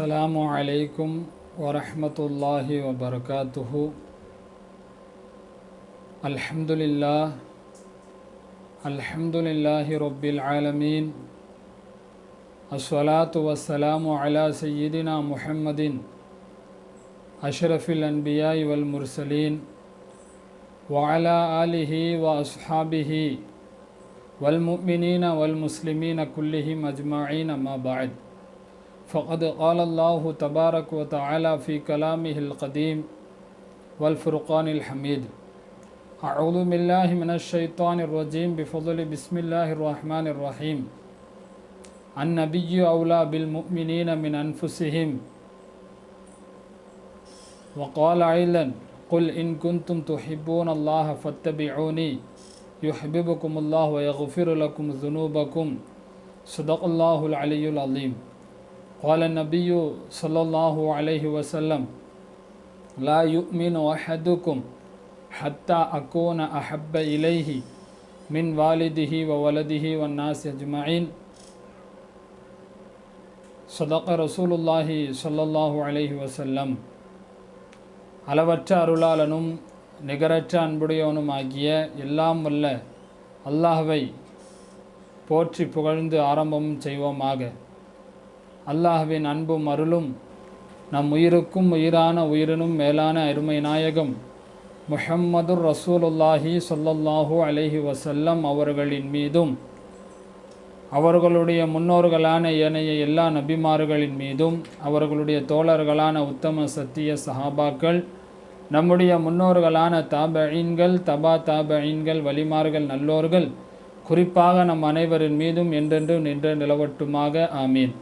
अस्सलामु अलैकुम वरहमतुल्लाहि वबरकातुहु। अल्हम्दुलिल्लाहि रब्बिल आलमीन। अस्सलातु वस्सलामु अला सय्यिदिना मुहम्मदिन अशरफिल अन्बियाइ वल मुरसलीन व अला आलिहि व अस्हाबिहि वल मुमिनीन वल मुस्लिमीन कुल्लिहिम अजमाईन अम्मा बाद। फ़क़द क़ाल अल्लाहु तबारक व तआला फ़ी कलामिहिल क़दीम वल फ़ुरक़ानिल हमीद। अऊज़ु बिल्लाहि मिनश शैतानिर रजीम बिफ़ज़्लि बिस्मिल्लाहिर रहमानिर रहीम। अन्नबिय्यु औला बिल मुमिनीन मिन अनफुसिहिम व क़ाल अय्ज़न क़ुल इन कुन्तुम तुहिब्बूनल्लाह फ़त्तबिऊनी युहिब्बुकुमुल्लाहु व यग़फ़िर लकुम ज़ुनूबकुम। सदक़ल्लाहुल अलियुल अज़ीम। क़ाल नबिय्यु सल्लल्लाहु अलैहि वसल्लम ला युमिनु अहदुकुम हत्ता अकून अहब्ब इलैहि मिन वालिदिही व वलदिही वन्नासि अजमईन। सदक़ रसूलुल्लाहि सल्लल्लाहु अलैहि वसल्लम। அளவற்ற அருளாளனும் நிகரற்ற அன்புடையவனுமாகிய எல்லாம் வல்ல அல்லாஹ்வை போற்றி புகழ்ந்து ஆரம்பம் செய்வோமாக. அல்லாஹ்வின் அன்பும் அருளும் நம் உயிருக்கும் உயிரான உயிரினும் மேலான அருமை நாயகம் முஹம்மதுர் ரசூலுல்லாஹி ஸல்லல்லாஹு அலைஹி வஸல்லம் அவர்களின் மீதும் அவர்களுடைய முன்னோர்களான ஏனைய எல்லா நபிமார்களின் மீதும் அவர்களுடைய தோழர்களான உத்தம சத்திய சஹாபாக்கள் நம்முடைய முன்னோர்களான தாபஈன்கள் தபா தாபஈன்கள் வலிமார்கள் நல்லோர்கள் குறிப்பாக நம் அனைவரின் மீதும் என்றென்று நின்று நிலவட்டுமாக ஆமீன்.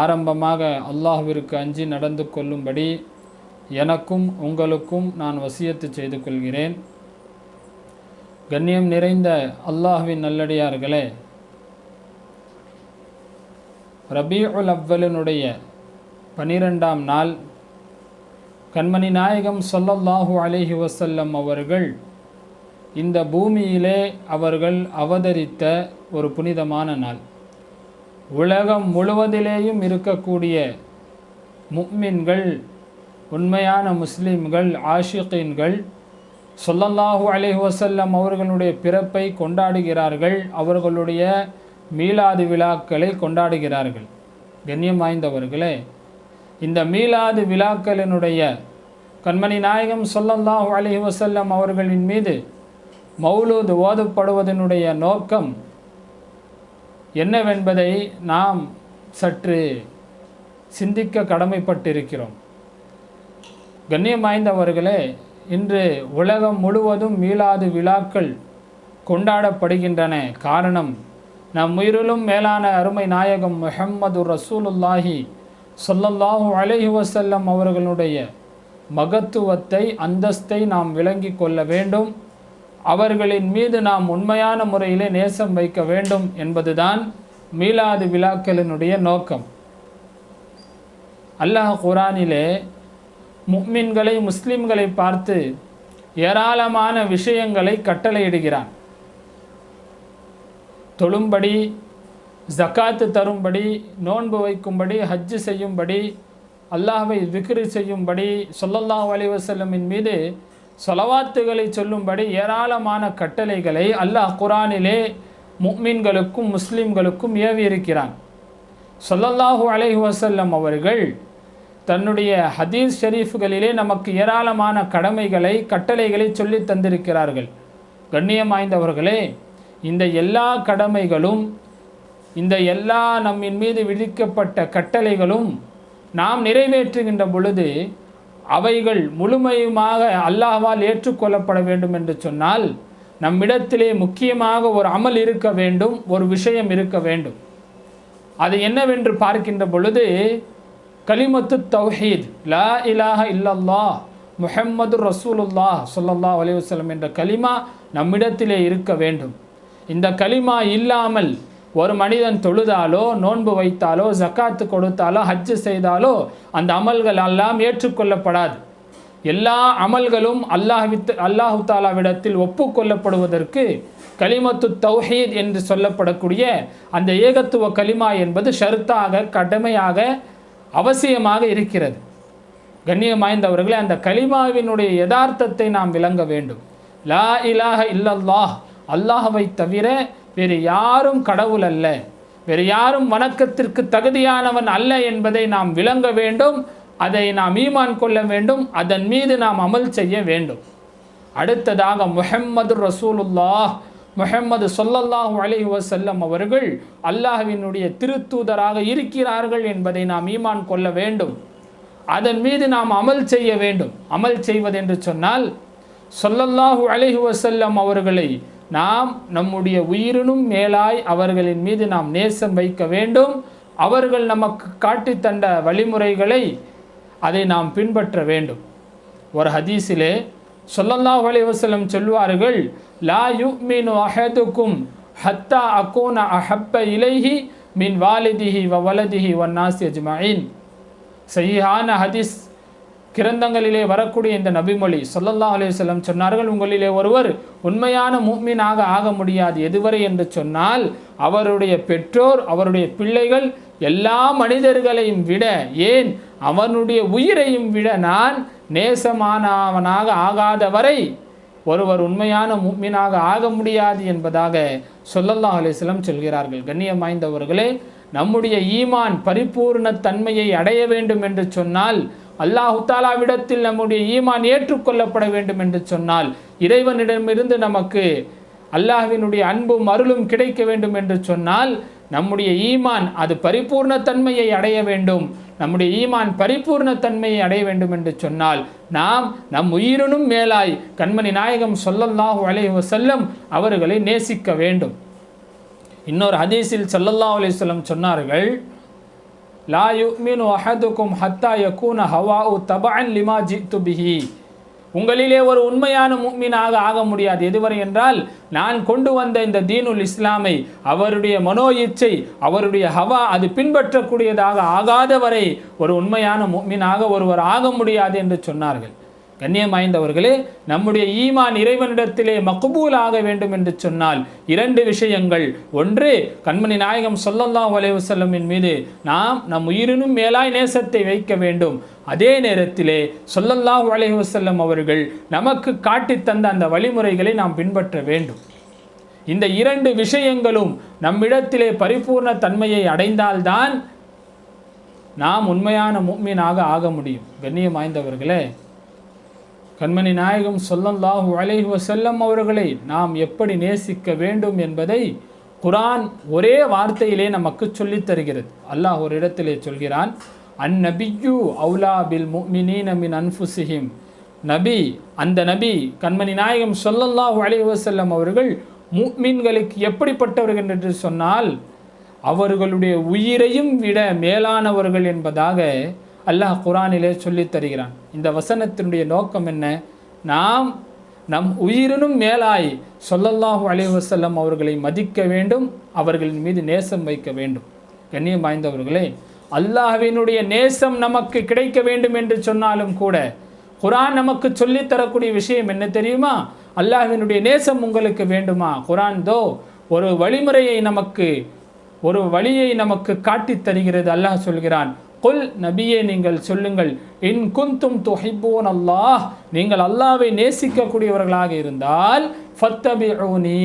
ஆரம்பமாக அல்லாஹ்விற்கு அஞ்சி நடந்து கொள்ளும்படி எனக்கும் உங்களுக்கும் நான் வசியத்து செய்து கொள்கிறேன். கண்ணியம் நிறைந்த அல்லாஹ்வின் நல்லடியார்களே, ரபீஉல் அவ்வலினுடைய 12ஆம் நாள் கண்மணி நாயகம் ஸல்லல்லாஹு அலைஹி வஸல்லம் அவர்கள் இந்த பூமியிலே அவர்கள் அவதரித்த ஒரு புனிதமான நாள். உலகம் முழுவதிலேயும் இருக்கக்கூடிய முஃமின்கள், உண்மையான முஸ்லிம்கள், ஆஷிகீன்கள் ஸல்லல்லாஹு அலைஹி வஸல்லம் அவர்களுடைய பிறப்பை கொண்டாடுகிறார்கள். அவர்களுடைய மீலாது விழாக்களை கொண்டாடுகிறார்கள். கண்ணியம் வாய்ந்தவர்களே, இந்த மீலாது விழாக்களினுடைய கண்மணி நாயகம் ஸல்லல்லாஹு அலைஹி வஸல்லம் அவர்களின் மீது மௌலூத் ஓதப்படுவதனுடைய நோக்கம் என்னவென்பதை நாம் சற்று சிந்திக்க கடமைப்பட்டிருக்கிறோம். கண்ணியம் வாய்ந்தவர்களே, இன்று உலகம் முழுவதும் மீலாது விழாக்கள் கொண்டாடப்படுகின்றன. காரணம், நம் உயிரிலும் மேலான அருமை நாயகம் முஹம்மது ரசூலுல்லாஹி ஸல்லல்லாஹு அலைஹி வஸல்லம் அவர்களுடைய மகத்துவத்தை, அந்தஸ்தை நாம் விளங்கி கொள்ள வேண்டும். அவர்களின் மீது நாம் உண்மையான முறையிலே நேசம் வைக்க வேண்டும் என்பதுதான் மீலாது விழாக்களினுடைய நோக்கம். அல்லாஹ் குர்ஆனிலே முஃமின்களை, முஸ்லிம்களை பார்த்து ஏராளமான விஷயங்களை கட்டளையிடுகிறான். தொழும்படி, ஜக்காத்து தரும்படி, நோன்பு வைக்கும்படி, ஹஜ்ஜு செய்யும்படி, அல்லாஹ்வை திக்ரு செய்யும்படி, ஸல்லல்லாஹு அலைஹி வஸல்லமின் மீது ஸலவாத்துகளை சொல்லும்படி ஏராளமான கட்டளைகளை அல்லாஹ் குர்ஆனிலே முஃமின்களுக்கும் முஸ்லிம்களுக்கும் ஏவி இருக்கிறான். ஸல்லல்லாஹு அலைஹி வஸல்லம் அவர்கள் தன்னுடைய ஹதீஸ் ஷரீஃப்களிலே நமக்கு ஏராளமான கடமைகளை, கட்டளைகளை சொல்லி தந்திருக்கிறார்கள். கண்ணியம் வாய்ந்தவர்களே, இந்த எல்லா கடமைகளும், இந்த எல்லா நம்மின் மீது விதிக்கப்பட்ட கட்டளைகளும் நாம் நிறைவேற்றுகின்ற பொழுது அவைகள் முழுமையுமாக அல்லாஹ்வால் ஏற்றுக்கொள்ளப்பட வேண்டும் என்று சொன்னால் நம்மிடத்திலே முக்கியமாக ஒரு அமல் இருக்க வேண்டும், ஒரு விஷயம் இருக்க வேண்டும். அது என்னவென்று பார்க்கின்ற பொழுது கலிமத்து தௌஹீத், லா இலாஹ இல்லல்லாஹ் முஹம்மது ரசூலுல்லாஹ் ஸல்லல்லாஹு அலைஹி வஸல்லம் என்ற கலிமா நம்மிடத்திலே இருக்க வேண்டும். இந்த கலிமா இல்லாமல் ஒரு மனிதன் தொழுதாலோ, நோன்பு வைத்தாலோ, ஜக்காத்து கொடுத்தாலோ, ஹஜ்ஜு செய்தாலோ அந்த அமல்கள் எல்லாம் ஏற்றுக்கொள்ளப்படாது. எல்லா அமல்களும் அல்லாஹு தாலாவிடத்தில் ஒப்புக்கொள்ளப்படுவதற்கு கலிமத்து தௌஹீத் என்று சொல்லப்படக்கூடிய அந்த ஏகத்துவ கலிமா என்பது ஷர்த்தாக, கடமையாக அவசியமாக இருக்கிறது. கண்ணியம் வாய்ந்தவர்களே, அந்த கலிமாவினுடைய யதார்த்தத்தை நாம் விளங்க வேண்டும். லா இலாஹ இல்லல்லாஹ், அல்லாஹ்வை தவிர வேறு யாரும் கடவுள் அல்ல, வேறு யாரும் வணக்கத்திற்கு தகுதியானவன் அல்ல என்பதை நாம் விளங்க வேண்டும். அதை நாம் ஈமான் கொள்ள வேண்டும், அதன் மீது நாம் அமல் செய்ய வேண்டும். அடுத்ததாக முஹம்மது ரசூலுல்லாஹ், முஹம்மது ஸல்லல்லாஹு அலைஹி வஸல்லம் அவர்கள் அல்லாஹ்வினுடைய திருத்தூதராக இருக்கிறார்கள் என்பதை நாம் ஈமான் கொள்ள வேண்டும். அதன் மீது நாம் அமல் செய்ய வேண்டும். அமல் செய்வதென்று சொன்னால் ஸல்லல்லாஹு அலைஹி வஸல்லம் அவர்களை நாம் நம்முடைய உயிரினும் மேலாய் அவர்களின் மீது நாம் நேசம் வைக்க வேண்டும். அவர்கள் நமக்கு காட்டி தந்த வழிமுறைகளை அதை நாம் பின்பற்ற வேண்டும். ஒரு ஹதீஸிலே ஸல்லல்லாஹு அலைஹி வஸல்லம் சொல்வார்கள், லா யுமினு அஹதுக்கும் ஹத்தா அகூன அஹப்ப இலைஹி மின் வாலிதிஹி வ வலதிஹி வன்னாசி அஜ்மஈன். சஹீஹான ஹதீஸ் கிரந்தங்களிலே வரக்கூடிய இந்த நபிமொழி ஸல்லல்லாஹு அலைஹி வஸல்லம் சொன்னார்கள், உங்களிலே ஒருவர் உண்மையான முஃமினாக ஆக முடியாது எதுவரை என்று சொன்னால் அவருடைய பெற்றோர், அவருடைய பிள்ளைகள், எல்லா மனிதர்களையும் விட, ஏன் அவனுடைய உயிரையும் விட நான் நேசமானவனாக ஆகாதவரை ஒருவர் உண்மையான முஃமினாக ஆக முடியாது என்பதாக ஸல்லல்லாஹு அலைஹி வஸல்லம் சொல்கிறார்கள். கண்ணியம் வாய்ந்தவர்களே, நம்முடைய ஈமான் பரிபூர்ண தன்மையை அடைய வேண்டும் என்று சொன்னால், அல்லாஹு தாலாவிடத்தில் நம்முடைய ஈமான் ஏற்றுக்கொள்ளப்பட வேண்டும் என்று சொன்னால், இறைவனிடமிருந்து நமக்கு அல்லாஹ்வினுடைய அன்பும் அருளும் கிடைக்க வேண்டும் என்று சொன்னால், நம்முடைய ஈமான் அது பரிபூர்ண தன்மையை அடைய வேண்டும். நம்முடைய ஈமான் பரிபூர்ண தன்மையை அடைய வேண்டும் என்று சொன்னால் நாம் நம் உயிரினும் மேலாய் கண்மணி நாயகம் ஸல்லல்லாஹு அலைஹி வஸல்லம் அவர்களை நேசிக்க வேண்டும். இன்னொரு ஹதீஸில் ஸல்லல்லாஹு அலைஹி வஸல்லம் சொன்னார்கள், லா யுமினு அஹதுக்கும் ஹத்தா யகூன ஹவாஉ தபஅன் லிமா ஜித்து பிஹி. உங்களிலே ஒரு உண்மையான முஃமினாக ஆக முடியாது எதுவரை என்றால், நான் கொண்டு வந்த இந்த தீனுல் இஸ்லாமை அவருடைய மனோ இச்சை, அவருடைய ஹவா அது பின்பற்றக்கூடியதாக ஆகாதவரை ஒரு உண்மையான முஃமினாக ஒருவர் ஆக முடியாது என்று சொன்னார்கள். கண்ணியம் வாய்ந்தவர்களே, நம்முடைய ஈமான் இறைவனிடத்திலே மக்பூல் ஆக வேண்டும் என்று சொன்னால் இரண்டு விஷயங்கள். ஒன்று, கண்மணி நாயகம் ஸல்லல்லாஹு அலைஹி வஸல்லமின் மீது நாம் நம் உயிரினும் மேலாய் நேசத்தை வைக்க வேண்டும். அதே நேரத்திலே ஸல்லல்லாஹு அலைஹி வஸல்லம் அவர்கள் நமக்கு காட்டி தந்த அந்த வழிமுறைகளை நாம் பின்பற்ற வேண்டும். இந்த இரண்டு விஷயங்களும் நம்மிடத்திலே பரிபூர்ண தன்மையை அடைந்தால்தான் நாம் உண்மையான முஃமினாக ஆக முடியும். கண்ணியம் வாய்ந்தவர்களே, கண்மணி நாயகம் ஸல்லல்லாஹு அலைஹி வஸல்லம் அவர்களை நாம் எப்படி நேசிக்க வேண்டும் என்பதை குர்ஆன் ஒரே வார்த்தையிலே நமக்கு சொல்லித் தருகிறது. அல்லாஹ் ஒரு இடத்திலே சொல்கிறான், அந்நபியு அவுலா பில் முஃமினீன மின் அன்ஃபுஸிஹிம். நபி, அந்த நபி கண்மணி நாயகம் ஸல்லல்லாஹு அலைஹி வஸல்லம் அவர்கள் முஃமின்களுக்கு எப்படிப்பட்டவர்கள் என்று சொன்னால் அவர்களுடைய உயிரையும் விட மேலானவர்கள் என்பதாக அல்லாஹ் குர்ஆனிலே சொல்லித் தருகிறான். இந்த வசனத்தினுடைய நோக்கம் என்ன? நாம் நம் உயிரினும் மேலாய் ஸல்லல்லாஹு அலைஹி வஸல்லம் அவர்களை மதிக்க வேண்டும், அவர்களின் மீது நேசம் வைக்க வேண்டும். கண்ணியம் வாய்ந்தவர்களே, அல்லாஹ்வினுடைய நேசம் நமக்கு கிடைக்க வேண்டும் என்று சொன்னாலும் கூட குர்ஆன் நமக்கு சொல்லித் தரக்கூடிய விஷயம் என்ன தெரியுமா? அல்லாஹ்வினுடைய நேசம் உங்களுக்கு வேண்டுமா? குர்ஆன் ஒரு வழிமுறையை நமக்கு, ஒரு வழியை நமக்கு காட்டித் தருகிறது. அல்லாஹ் சொல்கிறான், குல், நபியே நீங்கள் சொல்லுங்கள், இன் குந்தும் துஹிப்பூன் அல்லாஹ், நீங்கள் அல்லாஹ்வை நேசிக்கக்கூடியவர்களாக இருந்தால் ஃபத்தபிஊனி,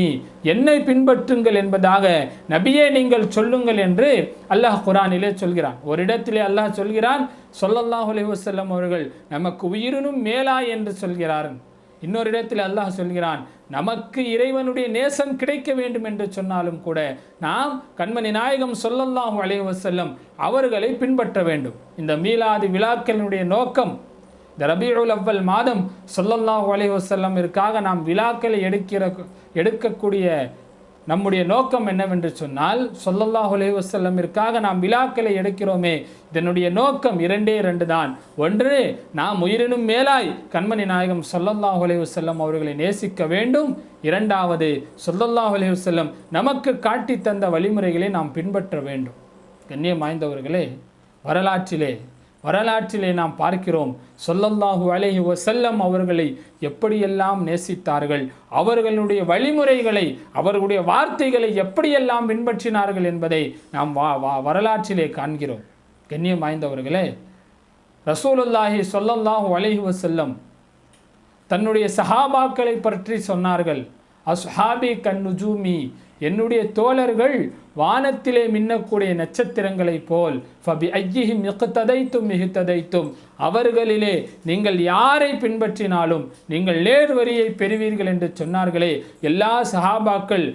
என்னை பின்பற்றுங்கள் என்பதாக நபியே நீங்கள் சொல்லுங்கள் என்று அல்லாஹ் குர்ஆனிலே சொல்கிறான். ஒரு இடத்திலே அல்லாஹ் சொல்கிறான், ஸல்லல்லாஹு அலைஹி வஸல்லம் அவர்கள் நமக்கு உயிரினும் மேலாய் என்று சொல்கிறார்கள். இன்னொரு இடத்தில் அல்லாஹ் சொல்கிறான், நமக்கு இறைவனுடைய நேசம் கிடைக்க வேண்டும் என்று சொன்னாலும் கூட நாம் கண்மணி நாயகம் ஸல்லல்லாஹு அலைஹி வஸல்லம் அவர்களை பின்பற்ற வேண்டும். இந்த மீலாது விழாக்களினுடைய நோக்கம், இந்த ரபீஉல் அவ்வல் மாதம் ஸல்லல்லாஹு அலைஹி வஸல்லமிற்காக நாம் விழாக்களை எடுக்கக்கூடிய நம்முடைய நோக்கம் என்னவென்று சொன்னால், ஸல்லல்லாஹு அலைஹி வஸல்லமிற்காக நாம் விழாக்களை எடுக்கிறோமே, இதனுடைய நோக்கம் இரண்டு தான். ஒன்று, நாம் உயிரினும் மேலாய் கண்மணி நாயகம் ஸல்லல்லாஹு அலைஹி வஸல்லம் அவர்களை நேசிக்க வேண்டும். இரண்டாவது, ஸல்லல்லாஹு அலைஹி வஸல்லம் நமக்கு காட்டி தந்த வழிமுறைகளை நாம் பின்பற்ற வேண்டும். கண்ணியம் வாய்ந்தவர்களே, வரலாற்றிலே நாம் பார்க்கிறோம், ஸல்லல்லாஹு அலைஹி வஸல்லம் அவர்களை எப்படியெல்லாம் நேசித்தார்கள், அவர்களுடைய வழிமுறைகளை, அவர்களுடைய வார்த்தைகளை எப்படியெல்லாம் பின்பற்றினார்கள் என்பதை நாம் வரலாற்றிலே காண்கிறோம். கண்ணியம் வாய்ந்தவர்களே, ரசூலுல்லாஹி ஸல்லல்லாஹு அலைஹி வஸல்லம் தன்னுடைய சஹாபாக்களை பற்றி சொன்னார்கள். அஸ்ஹாபி கன்னுஜூமி, என்னுடைய தோழர்கள் வானத்திலே மின்னக்கூடிய நட்சத்திரங்களைப் போல். ஃபபி ஐயிஹிம் இக்ததைத்தும் இஹ்ததைத்தும், அவர்களிலே நீங்கள் யாரை பின்பற்றினாலும் நீங்கள் நேர்வரியை பெறுவீர்கள் என்று சொன்னார்களே. எல்லா சஹாபாக்கள்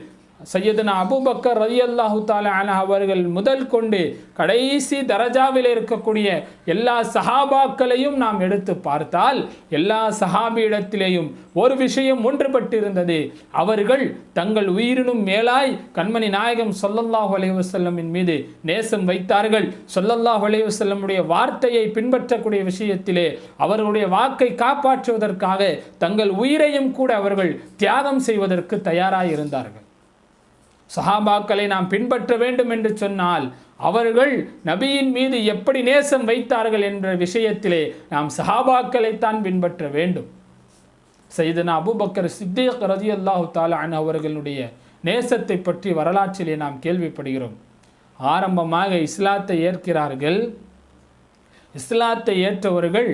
சையதுனா அபூபக்கர் ரலியல்லாஹு தஆலா அன்ஹு அவர்கள் முதல் கொண்டு கடைசி தரஜாவில் இருக்கக்கூடிய எல்லா சஹாபாக்களையும் நாம் எடுத்து பார்த்தால் எல்லா சஹாபியிடத்திலேயும் ஒரு விஷயம் ஒன்றுபட்டு இருந்தது. அவர்கள் தங்கள் உயிரினும் மேலாய் கண்மணி நாயகம் ஸல்லல்லாஹு அலைஹி வஸல்லமின் மீது நேசம் வைத்தார்கள். ஸல்லல்லாஹு அலைஹி வஸல்லமுடைய வார்த்தையை பின்பற்றக்கூடிய விஷயத்திலே அவர்களுடைய வாக்கை காப்பாற்றுவதற்காக தங்கள் உயிரையும் கூட அவர்கள் தியாகம் செய்வதற்கு தயாராக இருந்தார்கள். சஹாபாக்களை நாம் பின்பற்ற வேண்டும் என்று சொன்னால் அவர்கள் நபியின் மீது எப்படி நேசம் வைத்தார்கள் என்ற விஷயத்திலே நாம் சஹாபாக்களைத்தான் பின்பற்ற வேண்டும். சையதுனா அபூபக்கர் சித்தீக் ரலியல்லாஹு தஆலா அன்ஹு அவர்களுடைய நேசத்தை பற்றி வரலாற்றிலே நாம் கேள்விப்படுகிறோம். ஆரம்பமாக இஸ்லாத்தை ஏற்கிறார்கள். இஸ்லாத்தை ஏற்றவர்கள்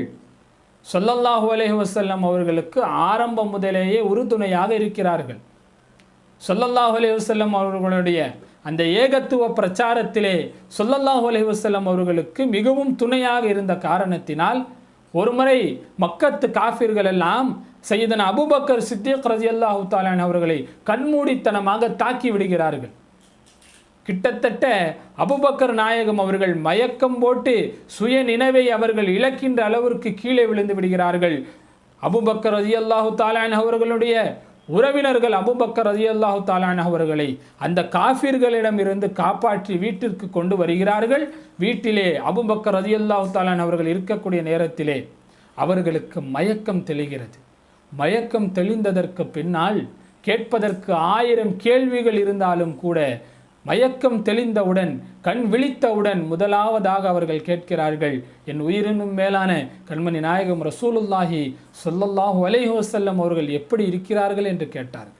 ஸல்லல்லாஹு அலைஹி வஸல்லம் அவர்களுக்கு ஆரம்பம் முதலேயே உறுதுணையாக இருக்கிறார்கள். ஸல்லல்லாஹு அலைஹி வஸல்லம் அவர்களுடைய அந்த ஏகத்துவ பிரச்சாரத்திலே ஸல்லல்லாஹு அலைஹி வஸல்லம் அவர்களுக்கு மிகவும் துணையாக இருந்த காரணத்தினால் ஒருமுறை மக்கத்து காஃபிர்கள் எல்லாம் சையதுனா அபூபக்கர் சித்தீக் ரலியல்லாஹு தஆலா அன்ஹு அவர்களை கண்மூடித்தனமாக தாக்கி விடுகிறார்கள். கிட்டத்தட்ட அபூபக்கர் நாயகம் அவர்கள் மயக்கம் போட்டு சுய நினைவை அவர்கள் இழக்கின்ற அளவிற்கு கீழே விழுந்து விடுகிறார்கள். அபூபக்கர் ரலியல்லாஹு தஆலா அன்ஹு அவர்களுடைய உறவினர்கள் அபூபக்கர் ரலியல்லாஹு தஆலா அன்ஹு அவர்களை அந்த காஃபிர்களிடம் இருந்து காப்பாற்றி வீட்டிற்கு கொண்டு வருகிறார்கள். வீட்டிலே அபூபக்கர் ரலியல்லாஹு தஆலா அன்ஹு அவர்கள் இருக்கக்கூடிய நேரத்திலே அவர்களுக்கு மயக்கம் தெளிகிறது. மயக்கம் தெளிந்ததற்கு பின்னால் கேட்பதற்கு 1000 கேள்விகள் இருந்தாலும் கூட மயக்கம் தெளிந்தவுடன் கண் விழித்தவுடன் முதலாவதாக அவர்கள் கேட்கிறார்கள், என் உயிரினும் மேலான கண்மணி நாயகம் ரசூலுல்லாஹி ஸல்லல்லாஹு அலைஹி வஸல்லம் அவர்கள் எப்படி இருக்கிறார்கள் என்று கேட்டார்கள்.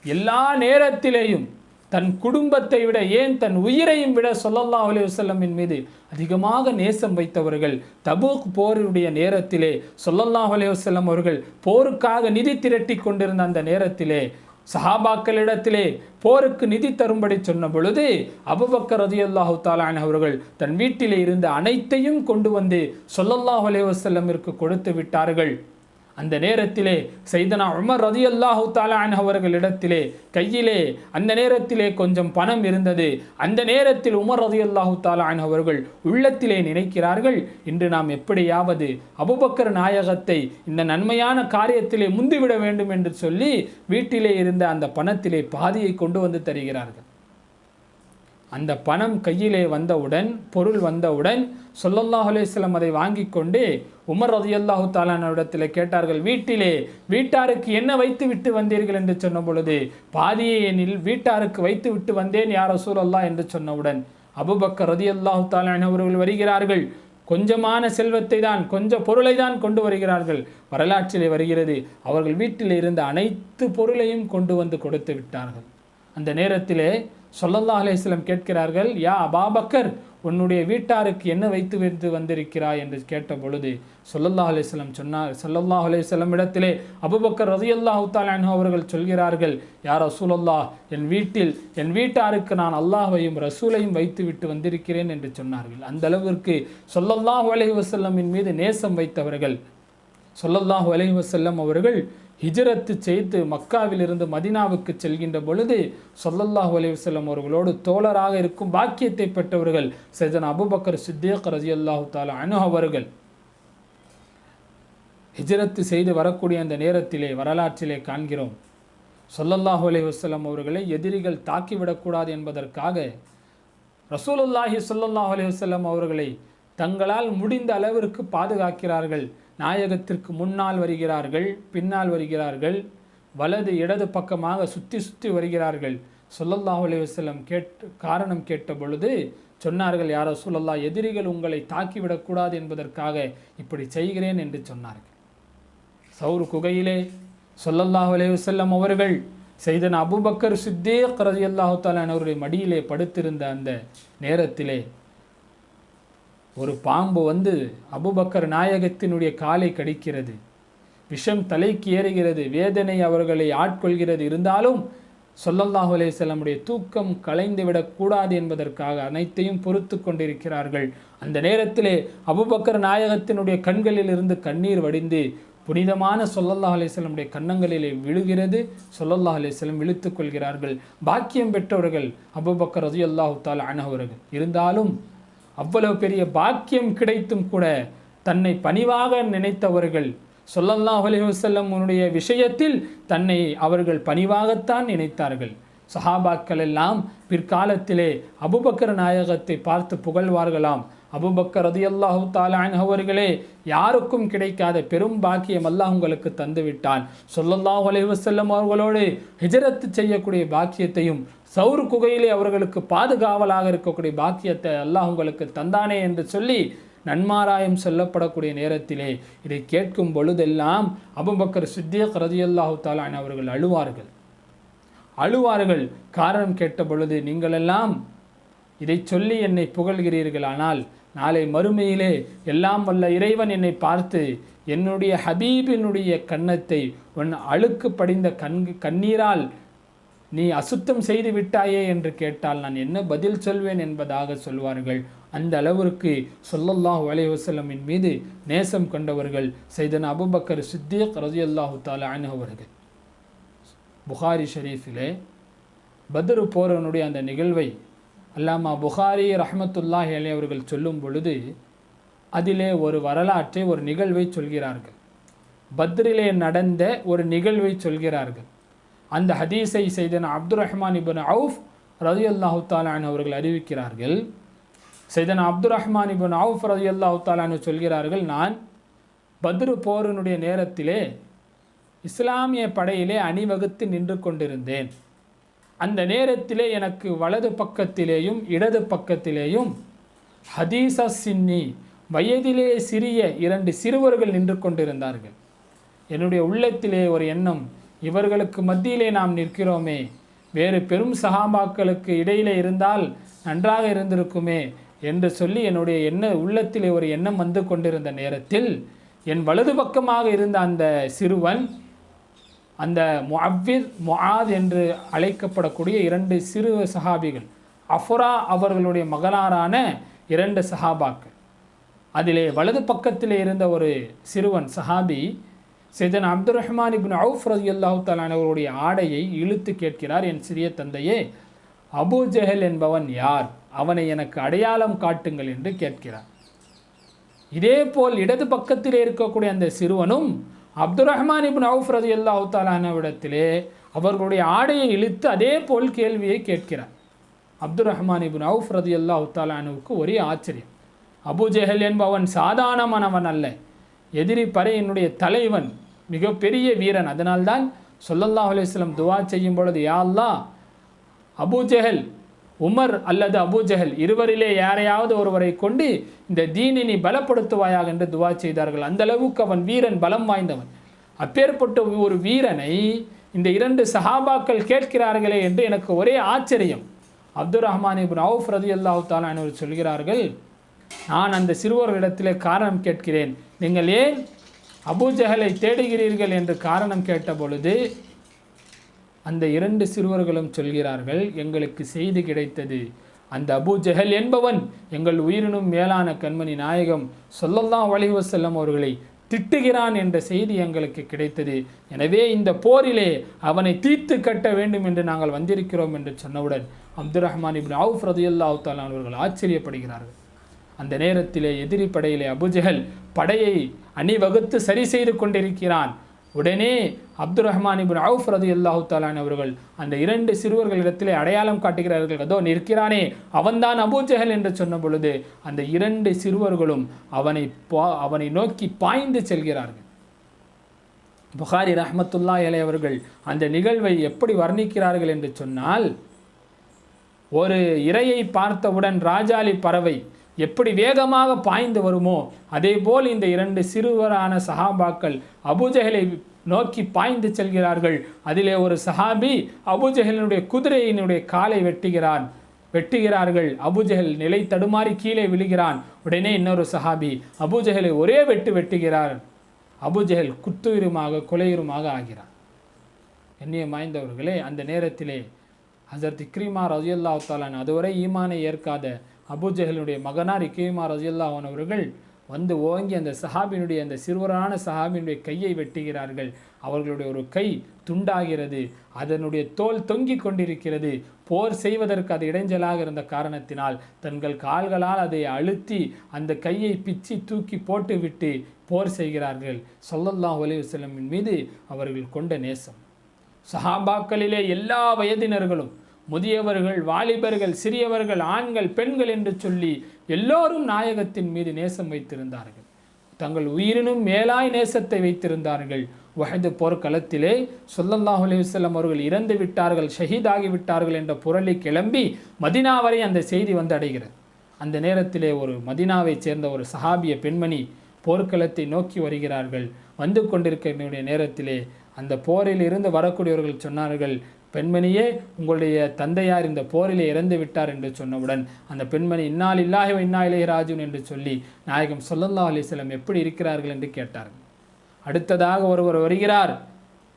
எல்லா நேரத்திலேயும் தன் குடும்பத்தை விட ஏன் தன் உயிரையும் விட ஸல்லல்லாஹு அலைஹி வஸல்லமின் மீது அதிகமாக நேசம் வைத்தவர்கள். தபூக் போருடைய நேரத்திலே ஸல்லல்லாஹு அலைஹி வஸல்லம் அவர்கள் போருக்காக நிதி திரட்டி கொண்டிருந்த அந்த நேரத்திலே சஹாபாக்களிடத்திலே போருக்கு நிதி தரும்படி சொன்ன பொழுது அபூபக்கர் ரலியல்லாஹு தஆலா அன்ஹு அவர்கள் தன் வீட்டிலே இருந்த அனைத்தையும் கொண்டு வந்து ஸல்லல்லாஹு அலைஹி வஸல்லமிற்கு கொடுத்து விட்டார்கள். அந்த நேரத்திலே சையதுனா உமர் ரலியல்லாஹு தஆலா அன்ஹு அவர்களிடத்திலே கையிலே அந்த நேரத்திலே கொஞ்சம் பணம் இருந்தது. அந்த நேரத்தில் உமர் ரலியல்லாஹு தஆலா அன்ஹு அவர்கள் உள்ளத்திலே நினைக்கிறார்கள், இன்று நாம் எப்படியாவது அபூபக்கர் நாயகத்தை இந்த நன்மையான காரியத்திலே முந்திவிட வேண்டும் என்று சொல்லி வீட்டிலே இருந்த அந்த பணத்திலே பாதியை கொண்டு வந்து தருகிறார்கள். அந்த பணம் கையிலே வந்தவுடன், பொருள் வந்தவுடன் ஸல்லல்லாஹு அலைஹி வஸல்லம் அதை வாங்கி கொண்டு உமர் ரலியல்லாஹு தஆலா இடத்திலே கேட்டார்கள், வீட்டாருக்கு என்ன வைத்து விட்டு வந்தீர்கள் என்று சொன்ன பொழுது பாதியை எனில் வீட்டாருக்கு வைத்து விட்டு வந்தேன் யா ரசூலல்லாஹ் என்று சொன்னவுடன் அபூபக்கர் ரலியல்லாஹு தஆலா அவர்கள் வருகிறார்கள். கொஞ்சமான செல்வத்தை தான், கொஞ்சம் பொருளை தான் கொண்டு வருகிறார்கள். வரலாற்றிலே வருகிறது, அவர்கள் வீட்டில் இருந்த அனைத்து பொருளையும் கொண்டு வந்து கொடுத்து விட்டார்கள். அந்த நேரத்திலே ஸல்லல்லாஹு அலைஹி வஸல்லம் கேட்கிறார்கள், யா அபூபக்கர், உன்னுடைய வீட்டாருக்கு என்ன வைத்து வந்திருக்கிறாய் என்று கேட்ட பொழுது ஸல்லல்லாஹு அலைஹி வஸல்லம் சொன்னார். ஸல்லல்லாஹு அலைஹி வஸல்லம் இடத்திலே அபூபக்கர் ரலியல்லாஹு தஆலா அன்ஹு அவர்கள் சொல்கிறார்கள், யா ரசூலல்லாஹ், என் வீட்டாருக்கு நான் அல்லாஹ்வையும் ரசூலையும் வைத்து விட்டு வந்திருக்கிறேன் என்று சொன்னார்கள். அந்த அளவிற்கு ஸல்லல்லாஹு அலைஹி வஸல்லமின் மீது நேசம் வைத்தவர்கள். ஸல்லல்லாஹு அலைஹி வஸல்லம் அவர்கள் ஹிஜ்ரத்து செய்து மக்காவிலிருந்து மதீனாவுக்கு செல்கின்ற பொழுது ஸல்லல்லாஹு அலைஹி வஸல்லம் அவர்களோடு தோழராக இருக்கும் பாக்கியத்தை பெற்றவர்கள் சையதுனா அபூபக்கர் சித்தீக் ரலியல்லாஹு தஆலா அன்ஹு அவர்கள். ஹிஜ்ரத்து செய்து வரக்கூடிய அந்த நேரத்திலே வரலாற்றிலே காண்கிறோம், ஸல்லல்லாஹு அலைஹி வஸல்லம் அவர்களை எதிரிகள் தாக்கிவிடக்கூடாது என்பதற்காக ரசூலுல்லாஹி ஸல்லல்லாஹு அலைஹி வஸல்லம் அவர்களை தங்களால் முடிந்த அளவிற்கு பாதுகாக்கிறார்கள். நாயகத்திற்கு முன்னால் வருகிறார்கள், பின்னால் வருகிறார்கள், வலது இடது பக்கமாக சுற்றி வருகிறார்கள். ஸல்லல்லாஹு அலைஹி வஸல்லம் காரணம் கேட்ட பொழுது சொன்னார்கள், யா ரசூலல்லாஹ், எதிரிகள் உங்களை தாக்கிவிடக்கூடாது என்பதற்காக இப்படி செய்கிறேன் என்று சொன்னார்கள். சௌர் குகையிலே ஸல்லல்லாஹு அலைஹி வஸல்லம் அவர்கள் சையதுனா அபூபக்கர் சித்தீக் ரலியல்லாஹு தஆலா அவருடைய மடியிலே படுத்திருந்த அந்த நேரத்திலே ஒரு பாம்பு வந்து அபூபக்கர் நாயகத்தினுடைய காலை கடிக்கிறது, விஷம் தலைக்கு ஏறுகிறது, வேதனை அவர்களை ஆட்கொள்கிறது. இருந்தாலும் ஸல்லல்லாஹு அலைஹி வஸல்லமுடைய தூக்கம் கலைந்து விடக்கூடாது என்பதற்காக அனைத்தையும் பொறுத்து கொண்டிருக்கிறார்கள். அந்த நேரத்திலே அபூபக்கர் நாயகத்தினுடைய கண்களில் இருந்து கண்ணீர் வடிந்து புனிதமான ஸல்லல்லாஹு அலைஹி வஸல்லமுடைய கன்னங்களிலே விழுகிறது. ஸல்லல்லாஹு அலைஹி வஸல்லம் இழுத்துக் கொள்கிறார்கள். பாக்கியம் பெற்றவர்கள் அபூபக்கர் ரலியல்லாஹு தஆலா அன்ஹு அவர்கள். இருந்தாலும் அவ்வளவு பெரிய பாக்கியம் கிடைத்தும் கூட தன்னை பணிவாக நினைத்தவர்கள் ஸல்லல்லாஹு அலைஹி வஸல்லமுடைய விஷயத்தில் தன்னை அவர்கள் பணிவாகத்தான் நினைத்தார்கள். சஹாபாக்கள் எல்லாம் பிற்காலத்திலே அபூபக்கர் நாயகத்தை பார்த்து புகழ்வார்களாம். அபூபக்கர் ரலியல்லாஹு தஆலா அன்ஹு அவர்களே, யாருக்கும் கிடைக்காத பெரும் பாக்கியம் அல்லாஹ் உங்களுக்கு தந்துவிட்டான். ஸல்லல்லாஹு அலைஹி வஸல்லம் அவர்களோடு ஹிஜ்ரத் செய்யக்கூடிய பாக்கியத்தையும் சௌர் குகையிலே அவர்களுக்கு பாதுகாவலாக இருக்கக்கூடிய பாக்கியத்தை அல்லாஹ் உங்களுக்கு தந்தானே என்று சொல்லி நன்மாராயம் சொல்லப்படக்கூடிய நேரத்திலே இதை கேட்கும் பொழுதெல்லாம் அபூபக்கர் சித்தீக் ரலியல்லாஹு தஆலா அன்ஹு அவர்கள் அழுவார்கள். காரணம் கேட்ட பொழுது, நீங்களெல்லாம் இதை சொல்லி என்னை புகழ்கிறீர்கள், ஆனால் நாளை மறுமையிலே எல்லாம் வல்ல இறைவன் என்னை பார்த்து என்னுடைய ஹபீபினுடைய கன்னத்தை உன் அழுக்கு படிந்த கண்ணீரால் நீ அசுத்தம் செய்து விட்டாயே என்று கேட்டால் நான் என்ன பதில் சொல்வேன் என்பதாக சொல்வார்கள். அந்த அளவிற்கு ஸல்லல்லாஹு அலைஹி வஸல்லமின் மீது நேசம் கொண்டவர்கள் சையதுனா அபூபக்கர் சித்தீக் ரலியல்லாஹு தஆலா அன்ஹு அவர்கள். புகாரி ஷரீஃபிலே பத்ரு போரனுடைய அந்த நிகழ்வை அல்லாமா புகாரி ரஹ்மத்துல்லாஹி அலைஹி அவர்கள் சொல்லும் பொழுது அதிலே ஒரு வரலாற்றை, ஒரு நிகழ்வை சொல்கிறார்கள். பத்ரிலே நடந்த ஒரு நிகழ்வை சொல்கிறார்கள். அந்த ஹதீஸை சையதுனா அப்துர் ரஹ்மான் இப்னு அவுஃப் ரலியல்லாஹு தஆலா அன்ஹு அவர்கள் அறிவிக்கிறார்கள். சையதுனா அப்துர் ரஹ்மான் இப்னு அவுஃப் ரலியல்லாஹு தஆலா அன்ஹு சொல்கிறார்கள், நான் பத்ரு போரினுடைய நேரத்திலே இஸ்லாமிய படையிலே அணிவகுத்து நின்று கொண்டிருந்தேன். அந்த நேரத்திலே எனக்கு வலது பக்கத்திலேயும் இடது பக்கத்திலேயும் ஹதீஸா சின்னி, வயதிலே சிறிய 2 சிறுவர்கள் நின்று கொண்டிருந்தார்கள். என்னுடைய உள்ளத்திலே ஒரு எண்ணம், இவர்களுக்கு மத்தியிலே நாம் நிற்கிறோமே, வேறு பெரும் சஹாபாக்களுக்கு இடையிலே இருந்தால் நன்றாக இருந்திருக்குமே என்று சொல்லி என்னுடைய உள்ளத்திலே ஒரு எண்ணம் வந்து கொண்டிருந்த நேரத்தில் என் வலது பக்கமாக இருந்த அந்த சிறுவன், அந்த முஆத் என்று அழைக்கப்படக்கூடிய 2 சிறு சஹாபிகள், அஃபுரா அவர்களுடைய மகனாரான 2 சஹாபாக்கள், அதிலே வலது பக்கத்திலே இருந்த ஒரு சிறுவன் சஹாபி சையதுனா அப்துர் ரஹ்மான் இப்னு அவுஃப் ரலியல்லாஹு தஆலா அவருடைய ஆடையை இழுத்து கேட்கிறார், என் சிறிய தந்தையே, அபூ ஜஹல் என்பவன் யார்? அவனை எனக்கு அடையாளம் காட்டுங்கள் என்று கேட்கிறார். இதே போல் இடது பக்கத்திலே இருக்கக்கூடிய அந்த சிறுவனும் அப்துர் ரஹ்மான் இப்னு அவுஃப் ரலியல்லாஹு தஆலா அன்ஹுவிடத்திலே அவர்களுடைய ஆடையை இழுத்து அதே போல் கேள்வியை கேட்கிறார். அப்துர் ரஹ்மான் இப்னு அவுஃப் ரலியல்லாஹு தஆலா அன்ஹுவுக்கு ஒரே ஆச்சரியம். அபூ ஜஹல் என்பவன் சாதாரணமானவன் அல்ல, எதிரி படையினுடைய தலைவன், மிகப்பெரிய வீரன். அதனால்தான் ஸல்லல்லாஹு அலைஹி வஸல்லம் துஆ செய்யும் பொழுது, யா அல்லாஹ், அபூ ஜஹல், உமர் அல்லது அபூ ஜஹல் இருவரிலே யாரையாவது ஒருவரை கொண்டு இந்த தீனை நீ பலப்படுத்துவாயாக என்று துவா செய்தார்கள். அந்த அளவுக்கு அவன் வீரன், பலம் வாய்ந்தவன். அப்பேற்பட்ட ஒரு வீரனை இந்த 2 சஹாபாக்கள் கேட்கிறார்களே என்று எனக்கு ஒரே ஆச்சரியம். அப்துர் ரஹ்மான் இப்னு அவுஃப் ரலியல்லாஹு தஆலா அன்ஹு சொல்கிறார்கள், நான் அந்த சிறுவர்களிடத்திலே காரணம் கேட்கிறேன், நீங்கள் ஏன் அபூ ஜஹலை தேடுகிறீர்கள் என்று காரணம் கேட்ட பொழுது அந்த 2 சிறுவர்களும் சொல்கிறார்கள், எங்களுக்கு செய்தி கிடைத்தது, அந்த அபூ ஜஹல் என்பவன் எங்கள் உயிரினும் மேலான கண்மணி நாயகம் ஸல்லல்லாஹு அலைஹி வஸல்லம் அவர்களை திட்டுகிறான் என்ற செய்தி எங்களுக்கு கிடைத்தது. எனவே இந்த போரிலே அவனை தீர்த்து கட்ட வேண்டும் என்று நாங்கள் வந்திருக்கிறோம் என்று சொன்னவுடன் அப்துர் ரஹ்மான் இப்னு அவுஃப் ரலியல்லாஹு தஆலா அவர்கள் ஆச்சரியப்படுகிறார்கள். அந்த நேரத்திலே எதிரி படையிலே அபூ ஜஹல் படையை அணிவகுத்து சரி செய்து கொண்டிருக்கிறான். உடனே அப்துர் ரஹ்மான் இப்னு அவுஃப் ரலியல்லாஹு தஆலா அவர்கள் அந்த 2 சிறுவர்களிடத்திலே அடையாளம் காட்டுகிறார்கள். அதோ நிற்கிறானே, அவன்தான் அபூ ஜஹல் என்று சொன்ன பொழுது அந்த 2 சிறுவர்களும் அவனை நோக்கி பாய்ந்து செல்கிறார்கள். புகாரி ரஹ்மத்துல்லாஹி அலைஹி அவர்கள் அந்த நிகழ்வை எப்படி வர்ணிக்கிறார்கள் என்று சொன்னால், ஒரு இரையை பார்த்தவுடன் ராஜாளி பறவை எப்படி வேகமாக பாய்ந்து வருமோ அதே போல் இந்த 2 சிறுவரான சஹாபாக்கள் அபூ ஜஹலை நோக்கி பாய்ந்து செல்கிறார்கள். அதிலே ஒரு சஹாபி அபூ ஜஹலினுடைய குதிரையினுடைய காலை வெட்டுகிறான். வெட்டுகிறார்கள். அபூஜஹல் நிலை தடுமாறி கீழே விழுகிறான். உடனே இன்னொரு சஹாபி அபூஜஹலை ஒரே வெட்டுகிறார். அபூஜஹல் குத்துயிருமாக கொலையுருமாக ஆகிறார். மாய்ந்தவர்களே, அந்த நேரத்திலே ஹஸரத் இக்ரிமா ரலியல்லாஹு தஆலா அதுவரை ஈமானை ஏற்காத அபூஜஹலுடைய மகனார் இக்ரிமா ரலியல்லாஹு அன்ஹு அவர்கள் வந்து ஓங்கி அந்த சஹாபியினுடைய அந்த சிறுவரான சஹாபியினுடைய கையை வெட்டுகிறார்கள். அவர்களுடைய ஒரு கை துண்டாகிறது, அதனுடைய தோல் தொங்கிக் கொண்டிருக்கிறது. போர் செய்வதற்கு அது இடைஞ்சலாக இருந்த காரணத்தினால் தங்கள் கால்களால் அதை அழுத்தி அந்த கையை பிச்சு தூக்கி போட்டுவிட்டு போர் செய்கிறார்கள். ஸல்லல்லாஹு அலைஹி வஸல்லமின் மீது அவர்கள் கொண்ட நேசம். சஹாபாக்களிலே எல்லா வயதினர்களும், முதியவர்கள், வாலிபர்கள், சிறியவர்கள், ஆண்கள், பெண்கள் என்று சொல்லி எல்லோரும் நாயகத்தின் மீது நேசம் வைத்திருந்தார்கள். தங்கள் உயிரினும் மேலாய் நேசத்தை வைத்திருந்தார்கள். உஹது போர்க்களத்திலே ஸல்லல்லாஹு அலைஹி வஸல்லம் அவர்கள் இறந்து விட்டார்கள், ஷஹீதாகி விட்டார்கள் என்ற புரளி கிளம்பி மதீனா வரை அந்த செய்தி வந்து அடைகிறது. அந்த நேரத்திலே ஒரு மதீனாவைச் சேர்ந்த ஒரு சஹாபிய பெண்மணி போர்க்களத்தை நோக்கி வருகிறார்கள். வந்து கொண்டிருக்கிற நேரத்திலே அந்த போரில் இருந்து வரக்கூடியவர்கள் சொன்னார்கள், பெண்மணியே, உங்களுடைய தந்தையார் இந்த போரிலே இறந்து விட்டார் என்று சொன்னவுடன் அந்த பெண்மணி இன்னா லில்லாஹி வ இன்னா இலைஹி ராஜிஊன் என்று சொல்லி நாயகம் ஸல்லல்லாஹு அலைஹி வஸல்லம் எப்படி இருக்கிறார்கள் என்று கேட்டார்கள். அடுத்ததாக ஒருவர் வருகிறார்.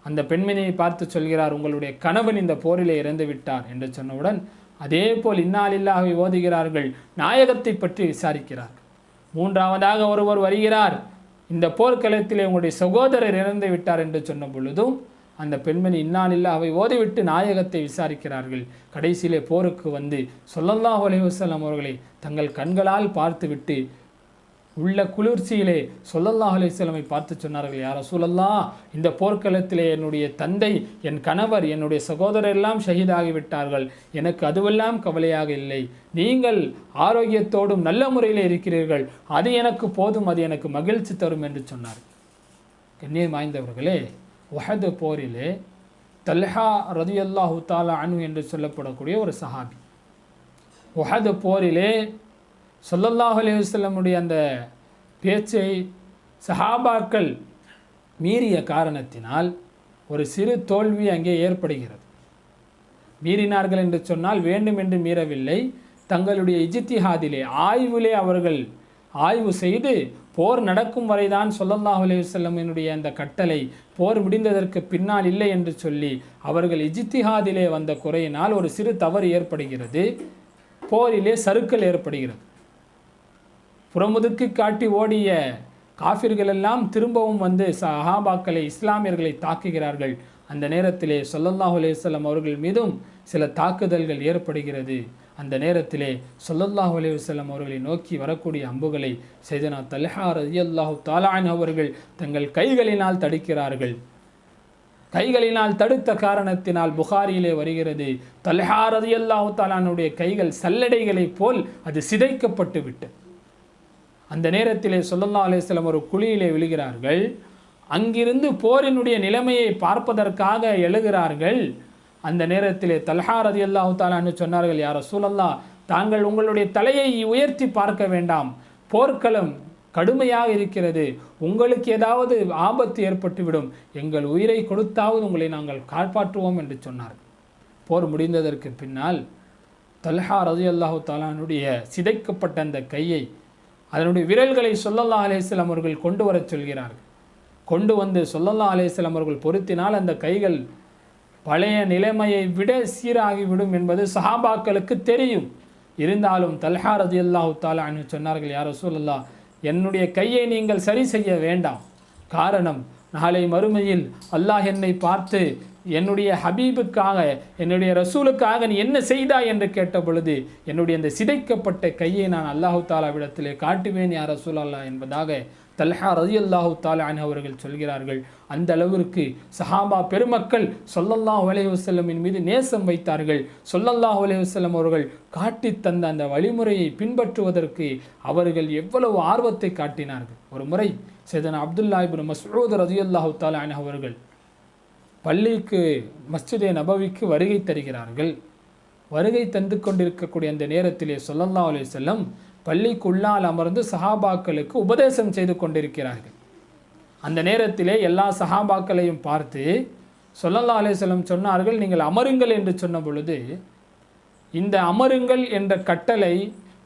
அந்த பெண்மணியை பார்த்து சொல்கிறார், உங்களுடைய கணவன் இந்த போரிலே இறந்து விட்டார் என்று சொன்னவுடன் அதே போல் இன்னா லில்லாஹி ஓதுகிறார்கள். நாயகத்தை பற்றி விசாரிக்கிறார்கள். மூன்றாவதாக ஒருவர் வருகிறார், இந்த போர்க்களத்திலே உங்களுடைய சகோதரர் இறந்து விட்டார் என்று சொன்ன பொழுதும் அந்த பெண்மணி இன்னா லில்லாஹி ஓதிவிட்டு நாயகத்தை விசாரிக்கிறார்கள். கடைசியிலே போருக்கு வந்து ஸல்லல்லாஹு அலைஹி வஸல்லம் அவர்களை தங்கள் கண்களால் பார்த்துவிட்டு உள்ள குளிர்ச்சியிலே ஸல்லல்லாஹு அலைஹி வஸல்லமை பார்த்து சொன்னார்கள், யா ரசூலல்லாஹ், இந்த போர்க்களத்திலே என்னுடைய தந்தை, என் கணவர், என்னுடைய சகோதரர் எல்லாம் ஷஹீதாகிவிட்டார்கள். எனக்கு அதுவெல்லாம் கவலையாக இல்லை. நீங்கள் ஆரோக்கியத்தோடும் நல்ல முறையில் இருக்கிறீர்கள், அது எனக்கு போதும், அது எனக்கு மகிழ்ச்சி தரும் என்று சொன்னார். கண்ணியம் வாய்ந்தவர்களே, உஹது போரிலே தல்ஹா ரலியல்லாஹு தஆலா அன்ஹு என்று சொல்லப்படக்கூடிய ஒரு சஹாபி உஹது போரிலே ஸல்லல்லாஹு அலைஹி வஸல்லமுடைய அந்த பேச்சை சஹாபாக்கள் மீறிய காரணத்தினால் ஒரு சிறு தோல்வி அங்கே ஏற்படுகிறது. மீறினார்கள் என்று சொன்னால் வேண்டும் என்று மீறவில்லை, தங்களுடைய இஜ்திஹாதிலே ஆய்விலே அவர்கள் ஆய்வு செய்து போர் நடக்கும் வரைதான் ஸல்லல்லாஹு அலைஹி வஸல்லமினுடைய அந்த கட்டளை போர் முடிந்ததற்கு பின்னால் இல்லை என்று சொல்லி அவர்கள் இஜ்திஹாதிலே வந்த குறையினால் ஒரு சிறு தவறு ஏற்படுகிறது. போரிலே சறுக்கல் ஏற்படுகிறது. புறமுதுக்கு காட்டி ஓடிய காஃபிர்கள் எல்லாம் திரும்பவும் வந்து சஹாபாக்களை, இஸ்லாமியர்களை தாக்குகிறார்கள். அந்த நேரத்திலே ஸல்லல்லாஹு அலைஹி வஸல்லம் அவர்கள் மீதும் சில தாக்குதல்கள் ஏற்படுகிறது. அந்த நேரத்திலே ஸல்லல்லாஹு அலைஹி வஸல்லம் அவர்களை நோக்கி வரக்கூடிய அம்புகளை சையதுனா தல்ஹா ரலியல்லாஹு தஆலா அன்ஹு அவர்கள் தங்கள் கைகளினால் தடுக்கிறார்கள். கைகளினால் தடுத்த காரணத்தினால் புகாரியிலே வருகிறது, தல்ஹா ரலியல்லாஹு தஆலா அன்ஹுடைய கைகள் சல்லடைகளைப் போல் அது சிதைக்கப்பட்டு விட்டு. அந்த நேரத்திலே ஸல்லல்லாஹு அலைஹி வஸல்லம் ஒரு குழியிலே விழுகிறார்கள். அங்கிருந்து போரினுடைய நிலைமையை பார்ப்பதற்காக எழுகிறார்கள். அந்த நேரத்திலே தல்ஹா ரலியல்லாஹு தஆலா அன்ஹு சொன்னார்கள், யா ரசூலல்லாஹ், தாங்கள் உங்களுடைய தலையை உயர்த்தி பார்க்க வேண்டாம், போர்க்களம் கடுமையாக இருக்கிறது, உங்களுக்கு ஏதாவது ஆபத்து ஏற்பட்டுவிடும், எங்கள் உயிரை கொடுத்தாவது உங்களை நாங்கள் காப்பாற்றுவோம் என்று சொன்னார்கள். போர் முடிந்ததற்கு பின்னால் தல்ஹா ரலியல்லாஹு தஆலா அன்ஹுடைய சிதைக்கப்பட்ட அந்த கையை, அதனுடைய விரல்களை ஸல்லல்லாஹு அலைஹி வஸல்லம் அவர்கள் கொண்டு வரச் சொல்கிறார்கள். கொண்டு வந்து ஸல்லல்லாஹு அலைஹி வஸல்லம் அவர்கள் பொருத்தினால் அந்த கைகள் பழைய நிலைமையை விட சீராகிவிடும் என்பது சஹாபாக்களுக்கு தெரியும். இருந்தாலும் தல்ஹா ரலியல்லாஹு தஆலா அன்ஹு சொன்னார்கள், யா ரசூலல்லாஹ், என்னுடைய கையை நீங்கள் சரி செய்ய வேண்டாம். காரணம், நாளை மறுமையில் அல்லாஹ் என்னை பார்த்து என்னுடைய ஹபீபுக்காக, என்னுடைய ரசூலுக்காக நீ என்ன செய்தாய் என்று கேட்ட பொழுது என்னுடைய அந்த சிதைக்கப்பட்ட கையை நான் அல்லாஹு தாலாவிடத்திலே காட்டுவேன் யா ரசூலல்லாஹ் என்பதாக தல்ஹா ரலியல்லாஹு தஆலா அன்ஹு அவர்கள் சொல்கிறார்கள். அந்த அளவிற்கு சஹாபா பெருமக்கள் ஸல்லல்லாஹு அலைஹி வஸல்லமின் மீது நேசம் வைத்தார்கள். ஸல்லல்லாஹு அலைஹி வஸல்லம் அவர்கள் காட்டி தந்த அந்த வழிமுறையை பின்பற்றுவதற்கு அவர்கள் எவ்வளவு ஆர்வத்தை காட்டினார்கள். ஒரு முறை சையதுனா அப்துல்லா இப்னு மஸ்ஊத் ரலியல்லாஹு தஆலா அன்ஹு அவர்கள் பள்ளிக்கு, மஸ்ஜிதே நபவிக்கு வருகை தருகிறார்கள். வருகை தந்து கொண்டிருக்கக்கூடிய அந்த நேரத்திலே ஸல்லல்லாஹு அலைஹி வஸல்லம் பள்ளிக்குள்ளால் அமர்ந்து சஹாபாக்களுக்கு உபதேசம் செய்து கொண்டிருக்கிறார்கள். அந்த நேரத்திலே எல்லா சஹாபாக்களையும் பார்த்து ஸல்லல்லாஹு அலைஹி வஸல்லம் சொன்னார்கள், நீங்கள் அமருங்கள் என்று சொன்ன பொழுது இந்த அமருங்கள் என்ற கட்டளை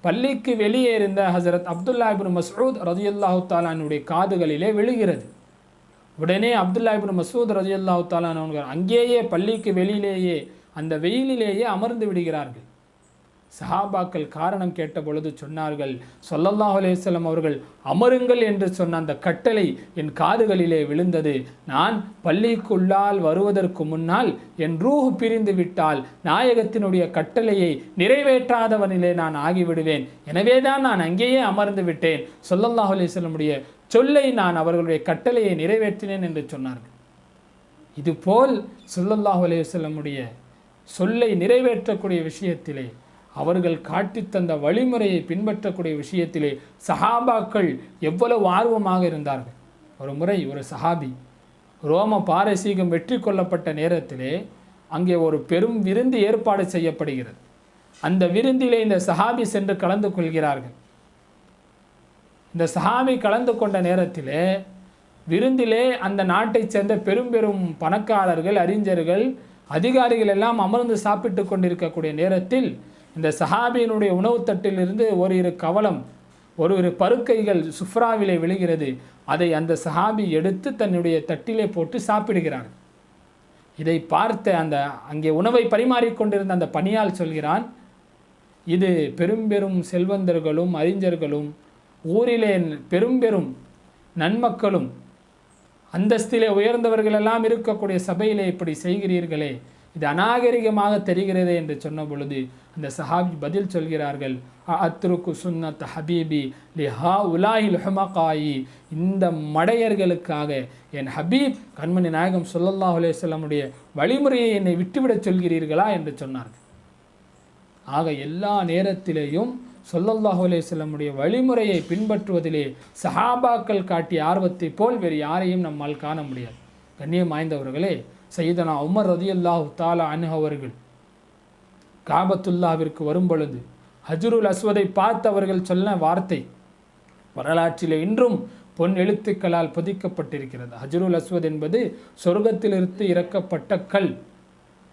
பள்ளிக்கு வெளியே இருந்த ஹசரத் அப்துல்லா இப்னு மஸ்ஊத் ரலியல்லாஹு தஆலா அன்ஹுடைய காதுகளிலே விழுகிறது. உடனே அப்துல்லா இப்னு மஸ்ஊத் ரலியல்லாஹு தஆலா அன்ஹு அங்கேயே பள்ளிக்கு வெளியிலேயே அந்த வெயிலிலேயே அமர்ந்து விடுகிறார்கள். சஹாபாக்கள் காரணம் கேட்ட பொழுது சொன்னார்கள், ஸல்லல்லாஹு அலைஹி வஸல்லம் அவர்கள் அமருங்கள் என்று சொன்ன அந்த கட்டளை என் காதுகளிலே விழுந்தது. நான் பள்ளிக்குள்ளால் வருவதற்கு முன்னால் என் ரூஹ் பிரிந்து விட்டால் நாயகத்தினுடைய கட்டளையை நிறைவேற்றாதவனிலே நான் ஆகிவிடுவேன். எனவே தான் நான் அங்கேயே அமர்ந்து விட்டேன். ஸல்லல்லாஹு அலைஹி வஸல்லமுடைய சொல்லை நான் அவர்களுடைய கட்டளையை நிறைவேற்றினேன் என்று சொன்னார்கள். இதுபோல் ஸல்லல்லாஹு அலைஹி வஸல்லமுடைய சொல்லை நிறைவேற்றக்கூடிய விஷயத்திலே, அவர்கள் காட்டித்தந்த வழிமுறையை பின்பற்றக்கூடிய விஷயத்திலே சஹாபாக்கள் எவ்வளவு ஆர்வமாக இருந்தார்கள். ஒரு முறை ஒரு சஹாபி ரோம பாரசீகம் வெற்றி கொள்ளப்பட்ட நேரத்திலே அங்கே ஒரு பெரும் விருந்து ஏற்பாடு செய்யப்படுகிறது. அந்த விருந்திலே இந்த சஹாபி சென்று கலந்து கொள்கிறார்கள். இந்த சஹாபி கலந்து கொண்ட நேரத்திலே விருந்திலே அந்த நாட்டைச் சேர்ந்த பெரும் பெரும் பணக்காரர்கள், அறிஞர்கள், அதிகாரிகள் எல்லாம் அமர்ந்து சாப்பிட்டு கொண்டிருக்கக்கூடிய நேரத்தில் இந்த சஹாபியினுடைய உணவு தட்டிலிருந்து ஒரு கவலம், ஒரு பருக்கைகள் சுஃப்ராவிலே விழுகிறது. அதை அந்த சஹாபி எடுத்து தன்னுடைய தட்டிலே போட்டு சாப்பிடுகிறார். இதை பார்த்த அங்கே உணவை பரிமாறிக்கொண்டிருந்த அந்த பணியால் சொல்கிறான், இது பெரும் பெரும் செல்வந்தர்களும் அறிஞர்களும் ஊரிலே பெரும் பெரும் நன்மக்களும் அந்தஸ்திலே உயர்ந்தவர்களெல்லாம் இருக்கக்கூடிய சபையிலே இப்படி செய்கிறீர்களே, இது அநாகரிகமாக தெரிகிறதே என்று சொன்ன பொழுது அந்த சஹாபி பதில் சொல்கிறார்கள், அத்ருக்கு சுன்னத் ஹபீபி லிஹா உலாஹில் ஹுமகாயி, இந்த மடையர்களுக்காக என் ஹபீப் கண்மணி நாயகம் ஸல்லல்லாஹு அலைஹி வஸல்லமுடைய வழிமுறையை என்னை விட்டுவிடச் சொல்கிறீர்களா என்று சொன்னார்கள். ஆக எல்லா நேரத்திலேயும் ஸல்லல்லாஹு அலைஹி வஸல்லமுடைய வழிமுறையை பின்பற்றுவதிலே சஹாபாக்கள் காட்டிய ஆர்வத்தை போல் வேறு யாரையும் நம்மால் காண முடியாது. கண்ணியம் வாய்ந்தவர்களே, சையதனா உமர் ரலியல்லாஹு தஆலா அன்ஹு அவர்கள் காபத்துல்லாவிற்கு வரும் பொழுது ஹஜ்ருல் அஸ்வதை பார்த்து அவர்கள் சொன்ன வார்த்தை வரலாற்றிலே இன்றும் பொன் எழுத்துக்களால் பொதிக்கப்பட்டிருக்கிறது. ஹஜ்ருல் அஸ்வத் என்பது சொர்க்கத்திலிருந்து இறக்கப்பட்ட கல்.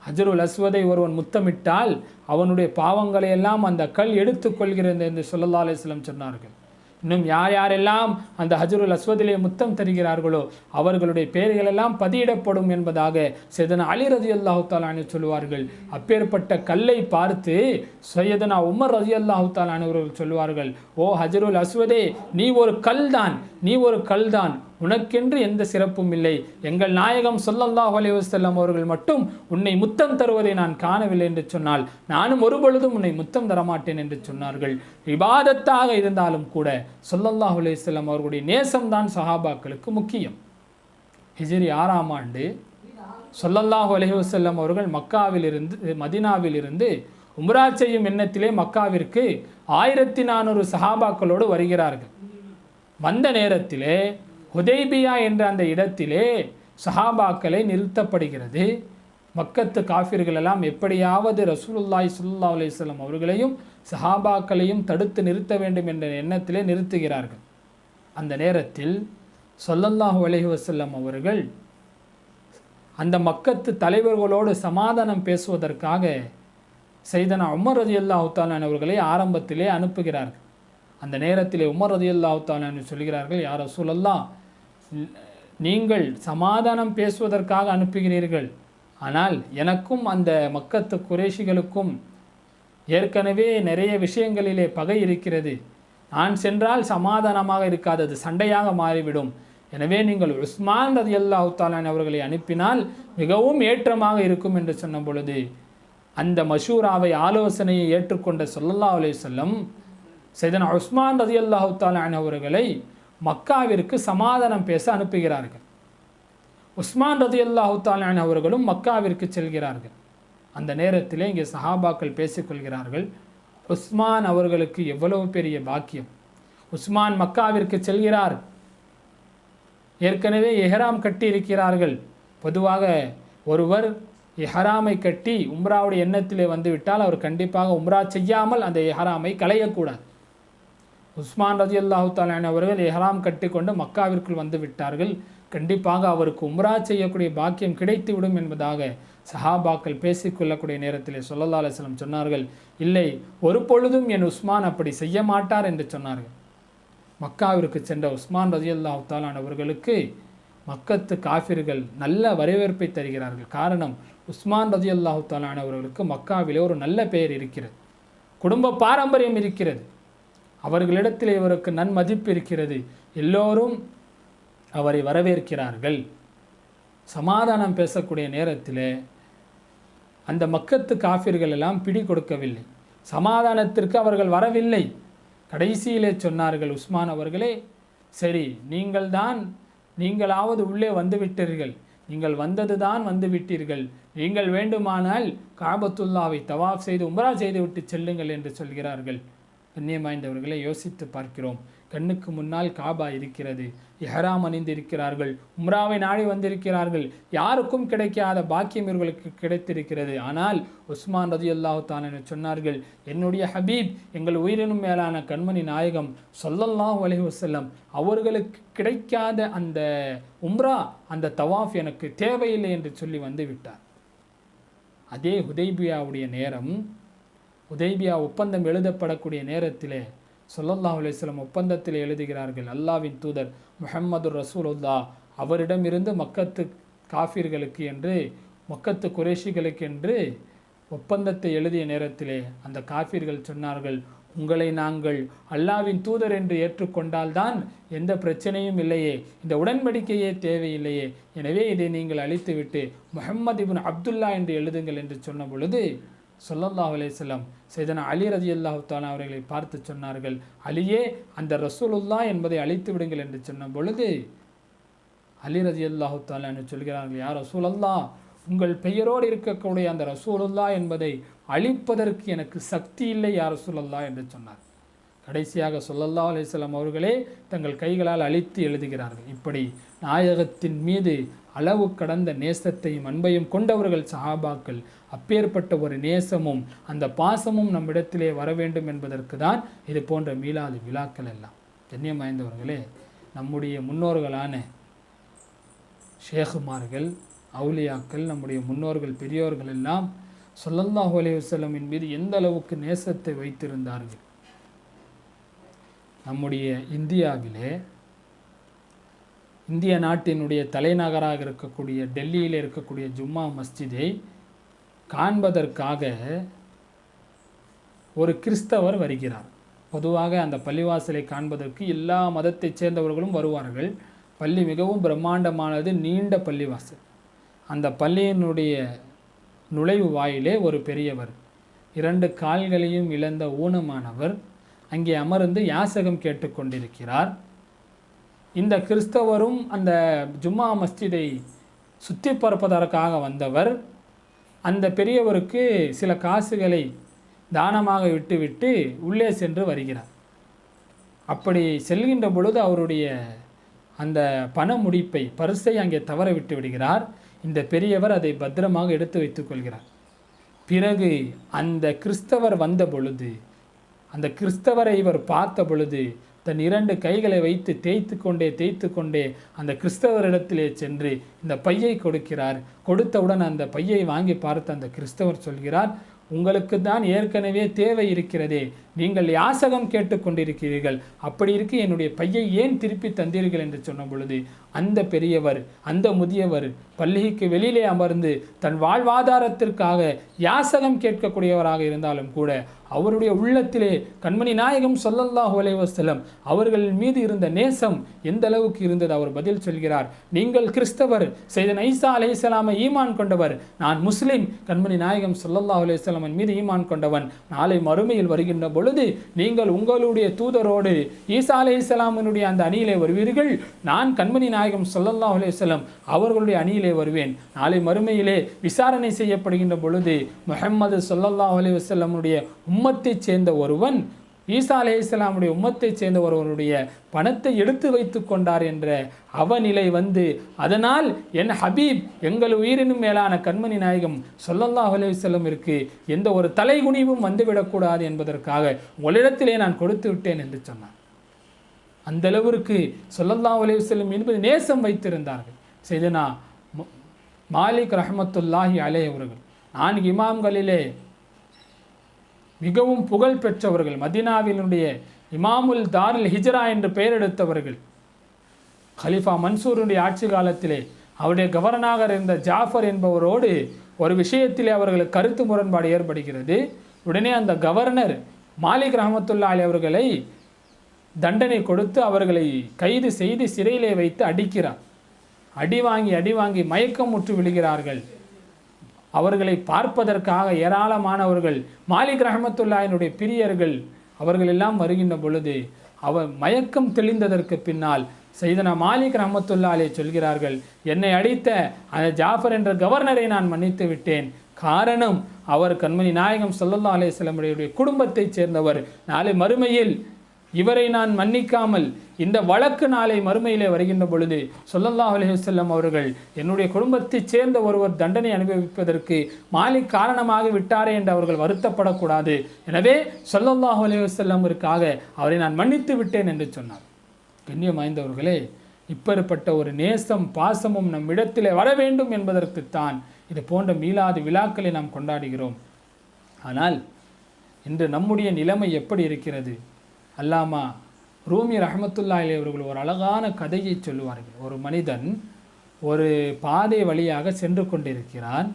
ஹஜ்ருல் அஸ்வதை ஒருவன் முத்தமிட்டால் அவனுடைய பாவங்களை எல்லாம் அந்த கல் எடுத்துக்கொள்கிறது என்று ஸல்லல்லாஹு அலைஹி வஸல்லம் சொன்னார்கள். இன்னும் யாரெல்லாம் அந்த ஹஜ்ருல் அஸ்வதிலே முத்தம் தருகிறார்களோ அவர்களுடைய பெயர்கள் எல்லாம் பதியிடப்படும் என்பதாக சையதனா அலி ரலியல்லாஹு தஆலா அன்ஹு சொல்வார்கள். அப்பேற்பட்ட கல்லை பார்த்து சையதனா உமர் ரலியல்லாஹு தஆலா அன்ஹு அவர்கள் சொல்வார்கள், ஓ ஹஜ்ருல் அஸ்வதே, நீ ஒரு கல்தான், உனக்கென்று எந்த சிறப்பும் இல்லை. எங்கள் நாயகம் ஸல்லல்லாஹு அலைஹி வஸல்லம் அவர்கள் மட்டும் உன்னை முத்தம் தருவதை நான் காணவில்லை என்று சொன்னால் நானும் ஒரு பொழுதும் உன்னை முத்தம் தரமாட்டேன் என்று சொன்னார்கள். இபாதத்தாக இருந்தாலும் கூட ஸல்லல்லாஹு அலைஹி வஸல்லம் அவர்களுடைய நேசம்தான் சஹாபாக்களுக்கு முக்கியம். ஹிஜ்ரி 6ஆம் ஆண்டு ஸல்லல்லாஹு அலைஹி வஸல்லம் அவர்கள் மதீனாவிலிருந்து உம்ரா செய்யும் எண்ணத்திலே மக்காவிற்கு 1400 சஹாபாக்களோடு வருகிறார்கள். வந்த நேரத்திலே ஹுதைபியா என்ற அந்த இடத்திலே சஹாபாக்களை நிறுத்தப்படுகிறது. மக்கத்து காஃபிர்கள் எல்லாம் எப்படியாவது ரசூலுல்லாஹி ஸல்லல்லாஹு அலைஹி வஸல்லம் அவர்களையும் சஹாபாக்களையும் தடுத்து நிறுத்த வேண்டும் என்ற எண்ணத்திலே நிறுத்துகிறார்கள். அந்த நேரத்தில் ஸல்லல்லாஹு அலைஹி வஸல்லம் அவர்கள் அந்த மக்கத்து தலைவர்களோடு சமாதானம் பேசுவதற்காக சையதனா உமர் ரலியல்லாஹு தஆலா அவர்களை ஆரம்பத்திலே அனுப்புகிறார்கள். அந்த நேரத்திலே உமர் ரலியல்லாஹு தஆலா சொல்கிறார்கள், யா ரசூலல்லாஹ், நீங்கள் சமாதானம் பேசுவதற்காக அனுப்புகிறீர்கள், ஆனால் எனக்கும் அந்த மக்கத்து குறைஷிகளுக்கும் ஏற்கனவே நிறைய விஷயங்களிலே பகை இருக்கிறது. நான் சென்றால் சமாதானமாக இருக்காதது, சண்டையாக மாறிவிடும். எனவே நீங்கள் உஸ்மான் ரலியல்லாஹு தஆலா அவர்களை அனுப்பினால் மிகவும் ஏற்றமாக இருக்கும் என்று சொன்ன பொழுது அந்த மஷூராவை, ஆலோசனையை ஏற்றுக்கொண்ட ஸல்லல்லாஹு அலைஹி வஸல்லம் சையதனா உஸ்மான் ரலியல்லாஹு தஆலா அவர்களை மக்காவிற்கு சமாதானம் பேச அனுப்புகிறார்கள். உஸ்மான் ரலியல்லாஹு தஆலா அவர்களும் மக்காவிற்கு செல்கிறார்கள். அந்த நேரத்திலே இங்கே சஹாபாக்கள் பேசிக்கொள்கிறார்கள், உஸ்மான் அவர்களுக்கு எவ்வளவு பெரிய பாக்கியம். உஸ்மான் மக்காவிற்கு செல்கிறார், ஏற்கனவே எஹ்ராம் கட்டி இருக்கிறார்கள். பொதுவாக ஒருவர் எஹ்ராமை கட்டி உம்ராவுடைய எண்ணத்திலே வந்துவிட்டால் அவர் கண்டிப்பாக உம்ரா செய்யாமல் அந்த எஹ்ராமை களையக்கூடாது. உஸ்மான் ரலியல்லாஹு தஆலா அவர்கள் எஹ்ராம் கட்டி கொண்டு மக்காவிற்குள் வந்து விட்டார்கள். கண்டிப்பாக அவருக்கு உம்ரா செய்யக்கூடிய பாக்கியம் கிடைத்துவிடும் என்பதாக சஹாபாக்கள் பேசிக்கொள்ளக்கூடிய நேரத்திலே ஸல்லல்லாஹு அலைஹி வஸல்லம் சொன்னார்கள், இல்லை, ஒரு பொழுதும் என் உஸ்மான் அப்படி செய்ய மாட்டார் என்று சொன்னார்கள். மக்காவிற்கு சென்ற உஸ்மான் ரலியல்லாஹு தஆலா அவர்களுக்கு மக்கத்து காஃபிர்கள் நல்ல வரவேற்பை தருகிறார்கள். காரணம், உஸ்மான் ரலியல்லாஹு தஆலா அவர்களுக்கு மக்காவிலே ஒரு நல்ல பெயர் இருக்கிறது, குடும்ப பாரம்பரியம் இருக்கிறது, அவர்களிடத்தில் இவருக்கு நன்மதிப்பு இருக்கிறது, எல்லோரும் அவரை வரவேற்கிறார்கள். சமாதானம் பேசக்கூடிய நேரத்தில் அந்த மக்கத்து காஃபிர்கள் எல்லாம் பிடி கொடுக்கவில்லை, சமாதானத்திற்கு அவர்கள் வரவில்லை. கடைசியிலே சொன்னார்கள், உஸ்மான் அவர்களே, சரி, நீங்களாவது உள்ளே வந்து விட்டீர்கள், நீங்கள் வந்தது தான் வந்து விட்டீர்கள், நீங்கள் வேண்டுமானால் காபத்துல்லாவை தவாஃப் செய்து உம்ரா செய்து விட்டு செல்லுங்கள் என்று சொல்கிறார்கள். கண்ணியமாய்ந்தவர்களை யோசித்து பார்க்கிறோம். கண்ணுக்கு முன்னால் காபா இருக்கிறது, இஹ்ராம் அணிந்து இருக்கிறார்கள், உம்ராவை நாடி வந்திருக்கிறார்கள், யாருக்கும் கிடைக்காத பாக்கியம் இவர்களுக்கு கிடைத்திருக்கிறது. ஆனால் உஸ்மான் ரலியல்லாஹு தஆலா சொன்னார்கள், என்னுடைய ஹபீப், எங்கள் உயிரினும் மேலான கண்மணி நாயகம் ஸல்லல்லாஹு அலைஹி வஸல்லம் அவர்களுக்கு கிடைக்காத அந்த உம்ரா, அந்த தவாஃப் எனக்கு தேவையில்லை என்று சொல்லி வந்து விட்டார். அதே ஹுதைபியாவுடைய நேரம், ஹுதைபியா ஒப்பந்தம் எழுதப்படக்கூடிய நேரத்திலே ஸல்லல்லாஹு அலைஹி வஸல்லம் ஒப்பந்தத்தில் எழுதுகிறார்கள், அல்லாஹ்வின் தூதர் முஹம்மது ரசூலுல்லாஹ் அவரிடமிருந்து மக்கத்து காஃபிர்களுக்கு என்று, மக்கத்து குறைஷிகளுக்கு என்று ஒப்பந்தத்தை எழுதிய நேரத்திலே அந்த காஃபிர்கள் சொன்னார்கள், உங்களை நாங்கள் அல்லாஹ்வின் தூதர் என்று ஏற்றுக்கொண்டால்தான் எந்த பிரச்சனையும் இல்லையே, இந்த உடன்படிக்கையே தேவையில்லையே, எனவே இதை நீங்கள் அழித்துவிட்டு முஹம்மது இப்னு அப்துல்லா என்று எழுதுங்கள் என்று சொன்ன பொழுது ஸல்லல்லாஹு அலைஹி வஸல்லம் சையதனா அலி ரலியல்லாஹு தஆலா அவர்களை பார்த்து சொன்னார்கள், அலியே, அந்த ரசூலுல்லாஹ் என்பதை அழித்து விடுங்கள் என்று சொன்ன பொழுது அலி ரலியல்லாஹு தஆலா சொல்கிறார்கள், யா ரசூலல்லாஹ், உங்கள் பெயரோடு இருக்கக்கூடிய அந்த ரசூலுல்லாஹ் என்பதை அழிப்பதற்கு எனக்கு சக்தி இல்லை யா ரசூலல்லாஹ் என்று சொன்னார். கடைசியாக ஸல்லல்லாஹு அலைஹி வஸல்லம் அவர்களே தங்கள் கைகளால் அழித்து எழுதுகிறார்கள். இப்படி நாயகத்தின் மீது அளவு கடந்த நேசத்தையும் அன்பையும் கொண்டவர்கள் சஹாபாக்கள். அப்பேற்பட்ட ஒரு நேசமும் அந்த பாசமும் நம்மிடத்திலே வர வேண்டும் என்பதற்கு தான் இது போன்ற மீலாது விழாக்கள் எல்லாம். கண்ணியம் வாய்ந்தவர்களே, நம்முடைய முன்னோர்களான ஷேகுமார்கள், அவுலியாக்கள், நம்முடைய முன்னோர்கள், பெரியோர்கள் எல்லாம் ஸல்லல்லாஹு அலைஹி வஸல்லமின் மீது எந்த அளவுக்கு நேசத்தை வைத்திருந்தார்கள். நம்முடைய இந்தியாவிலே, இந்திய நாட்டினுடைய தலைநகராக இருக்கக்கூடிய டெல்லியில் இருக்கக்கூடிய ஜும்மா மஸ்ஜிதை காண்பதற்காக ஒரு கிறிஸ்தவர் வருகிறார். பொதுவாக அந்த பள்ளிவாசலை காண்பதற்கு எல்லா மதத்தைச் சேர்ந்தவர்களும் வருவார்கள். பள்ளி மிகவும் பிரம்மாண்டமானது, நீண்ட பள்ளிவாசல். அந்த பள்ளியினுடைய நுழைவு வாயிலே ஒரு பெரியவர், 2 கால்களையும் இழந்த ஊனமானவர் அங்கே அமர்ந்து யாசகம் கேட்டுக்கொண்டிருக்கிறார். இந்த கிறிஸ்தவரும் அந்த ஜும்மா மஸ்ஜிதை சுற்றி பார்ப்பதற்காக வந்தவர் அந்த பெரியவருக்கு சில காசுகளை தானமாக விட்டுவிட்டு உள்ளே சென்று வருகிறார். அப்படி செல்கின்ற பொழுது அவருடைய அந்த பண முடிப்பை, பர்ஸை அங்கே தவற விட்டு விடுகிறார். இந்த பெரியவர் அதை பத்திரமாக எடுத்து வைத்துக் கொள்கிறார். பிறகு அந்த கிறிஸ்தவர் வந்த பொழுது, அந்த கிறிஸ்தவரை இவர் பார்த்த பொழுது தன் 2 கைகளை வைத்து தேய்த்து கொண்டே அந்த கிறிஸ்தவரிடத்திலே சென்று இந்த பையை கொடுக்கிறார். கொடுத்தவுடன் அந்த பையை வாங்கி பார்த்த அந்த கிறிஸ்தவர் சொல்கிறார், உங்களுக்கு தான் ஏற்கனவே தேவை இருக்கிறதே, நீங்கள் யாசகம் கேட்டுக்கொண்டிருக்கிறீர்கள், அப்படி இருக்கு என்னுடைய பையை ஏன் திருப்பி தந்தீர்கள் என்று சொன்ன பொழுது அந்த பெரியவர், அந்த முதியவர் பள்ளிக்கு வெளியிலே அமர்ந்து தன் வாழ்வாதாரத்திற்காக யாசகம் கேட்கக்கூடியவராக இருந்தாலும் கூட அவருடைய உள்ளத்திலே கண்மணி நாயகம் ஸல்லல்லாஹு அலைஹி வஸல்லம் அவர்கள் மீது இருந்த நேசம் எந்த அளவுக்கு இருந்தது. அவர் பதில் சொல்கிறார், நீங்கள் கிறிஸ்தவர், சையதனா ஈசா அலைஹிஸ்ஸலாமை ஈமான் கொண்டவர், நான் முஸ்லிம், கண்மணி நாயகம் ஸல்லல்லாஹு அலைஹி வஸல்லம் மீது ஈமான் கொண்டவன். நாளை மறுமையில் வருகின்ற பொழுது நீங்கள் உங்களுடைய தூதரோடு ஈசா அலைஹிஸ்ஸலாமினுடைய அந்த அணியிலே வருவீர்கள், நான் கண்மணி நாயகம் ஸல்லல்லாஹு அலைஹி வஸல்லம் அவர்களுடைய அணியிலே வருவேன். நாளை மறுமையிலே விசாரணை செய்யப்படுகின்ற பொழுது முஹம்மது ஸல்லல்லாஹு அலைஹி வஸல்லமுடைய உம்மத்தைச் சேர்ந்த ஒருவன், ஈசா அலைஹிஸ்ஸலாமுடைய உம்மத்தைச் சேர்ந்த ஒருவருடைய பணத்தை எடுத்து வைத்து கொண்டார் என்ற அவநிலை வந்து, அதனால் என் ஹபீப், எங்கள் உயிரினும் மேலான கண்மணி நாயகம் ஸல்லல்லாஹு அலைஹி வஸல்லமிற்கு எந்த ஒரு தலைகுனிவும் வந்துவிடக்கூடாது என்பதற்காக உங்களிடத்திலே நான் கொடுத்து விட்டேன் என்று சொன்னார். அந்தளவிற்கு ஸல்லல்லாஹு அலைஹி வஸல்லம் என்பது நேசம் வைத்திருந்தார்கள். சையதுனா மாலிக் ரஹ்மத்துல்லாஹி அலைஹி அவர்கள் 4 இமாம்களிலே மிகவும் புகழ் பெற்றவர்கள், மதீனாவினுடைய இமாமுல் தாருல் ஹிஜ்ரா என்று பெயர் எடுத்தவர்கள். கலீஃபா மன்சூருடைய ஆட்சி காலத்திலே அவருடைய கவர்னராக இருந்த ஜாஃபர் என்பவரோடு ஒரு விஷயத்திலே அவர்களுக்கு கருத்து முரண்பாடு ஏற்படுகிறது. உடனே அந்த கவர்னர் மாலிக் ரஹ்மத்துல்லாஹி அலைஹி அவர்களை தண்டனை கொடுத்து அவர்களை கைது செய்து சிறையிலே வைத்து அடிக்கிறார். அடி வாங்கி மயக்கம் முற்று விழுகிறார்கள். அவர்களை பார்ப்பதற்காக ஏராளமானவர்கள், மாலிக் ரஹ்மத்துல்லாஹினுடைய பிரியர்கள் அவர்கள் எல்லாம் வருகின்ற பொழுது அவர் மயக்கம் தெளிந்ததற்கு பின்னால் சையதுனா மாலிக் ரஹ்மத்துல்லாஹி அலைஹி சொல்கிறார்கள், என்னை அடித்த அந்த ஜாஃபர் என்ற கவர்னரை நான் மன்னித்து விட்டேன். காரணம், அவர் கண்மணி நாயகம் ஸல்லல்லாஹு அலைஹி வஸல்லம் உடைய குடும்பத்தைச் சேர்ந்தவர். நாளை மறுமையில் இவரை நான் மன்னிக்காமல் இந்த வழக்கு நாளை மறுமையிலே வருகின்ற பொழுது ஸல்லல்லாஹு அலைஹி வஸல்லம் அவர்கள் என்னுடைய குடும்பத்தைச் சேர்ந்த ஒருவர் தண்டனை அனுபவிப்பதற்கு மாலிக் காரணமாக விட்டாரே என்று அவர்கள் வருத்தப்படக்கூடாது. எனவே ஸல்லல்லாஹு அலைஹி வஸல்லமிற்காக அவரை நான் மன்னித்து விட்டேன் என்று சொன்னார். கண்ணியம் வாய்ந்தவர்களே, இப்பேற்பட்ட ஒரு நேசம் பாசமும் நம் இடத்திலே வர வேண்டும் என்பதற்குத்தான் இது போன்ற மீலாது விழாக்களை நாம் கொண்டாடுகிறோம். ஆனால் இன்று நம்முடைய நிலைமை எப்படி இருக்கிறது? அல்லாமா ரூமி ரஹ்மத்துல்லாஹி அலைஹி அவர்கள் ஒரு அழகான கதையை சொல்லுவார்கள். ஒரு மனிதன் ஒரு பாதை வழியாக சென்று கொண்டிருக்கிறான்.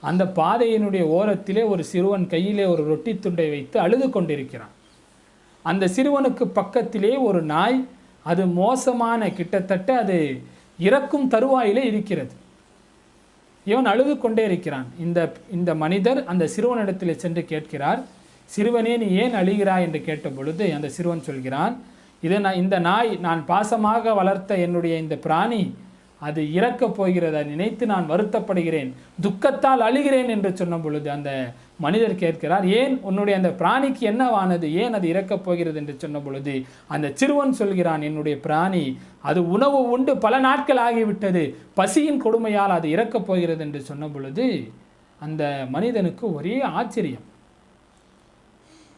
அந்த பாதையினுடைய ஓரத்திலே ஒரு சிறுவன் கையிலே ஒரு ரொட்டி துண்டை வைத்து அழுது கொண்டிருக்கிறான். அந்த சிறுவனுக்கு பக்கத்திலே ஒரு நாய், அது மோசமான, கிட்டத்தட்ட அது இறக்கும் தருவாயிலே இருக்கிறது. இவன் அழுது கொண்டே இருக்கிறான். இந்த மனிதர் அந்த சிறுவனிடத்தில் சென்று கேட்கிறார், சிறுவனே நீ ஏன் அழுகிறாய் என்று கேட்ட பொழுது அந்த சிறுவன் சொல்கிறான், இந்த நாய் நான் பாசமாக வளர்த்த என்னுடைய இந்த பிராணி அது இறக்கப் போகிறதை நினைத்து நான் வருத்தப்படுகிறேன், துக்கத்தால் அழுகிறேன் என்று சொன்ன பொழுது அந்த மனிதர் கேட்கிறார், ஏன் உன்னுடைய அந்த பிராணிக்கு என்னவானது, ஏன் அது இறக்கப் போகிறது என்று சொன்ன பொழுது அந்த சிறுவன் சொல்கிறான், என்னுடைய பிராணி அது உணவு உண்டு பல நாட்கள் ஆகிவிட்டது, பசியின் கொடுமையால் அது இறக்கப் போகிறது என்று சொன்ன பொழுது அந்த மனிதனுக்கு ஒரே ஆச்சரியம்.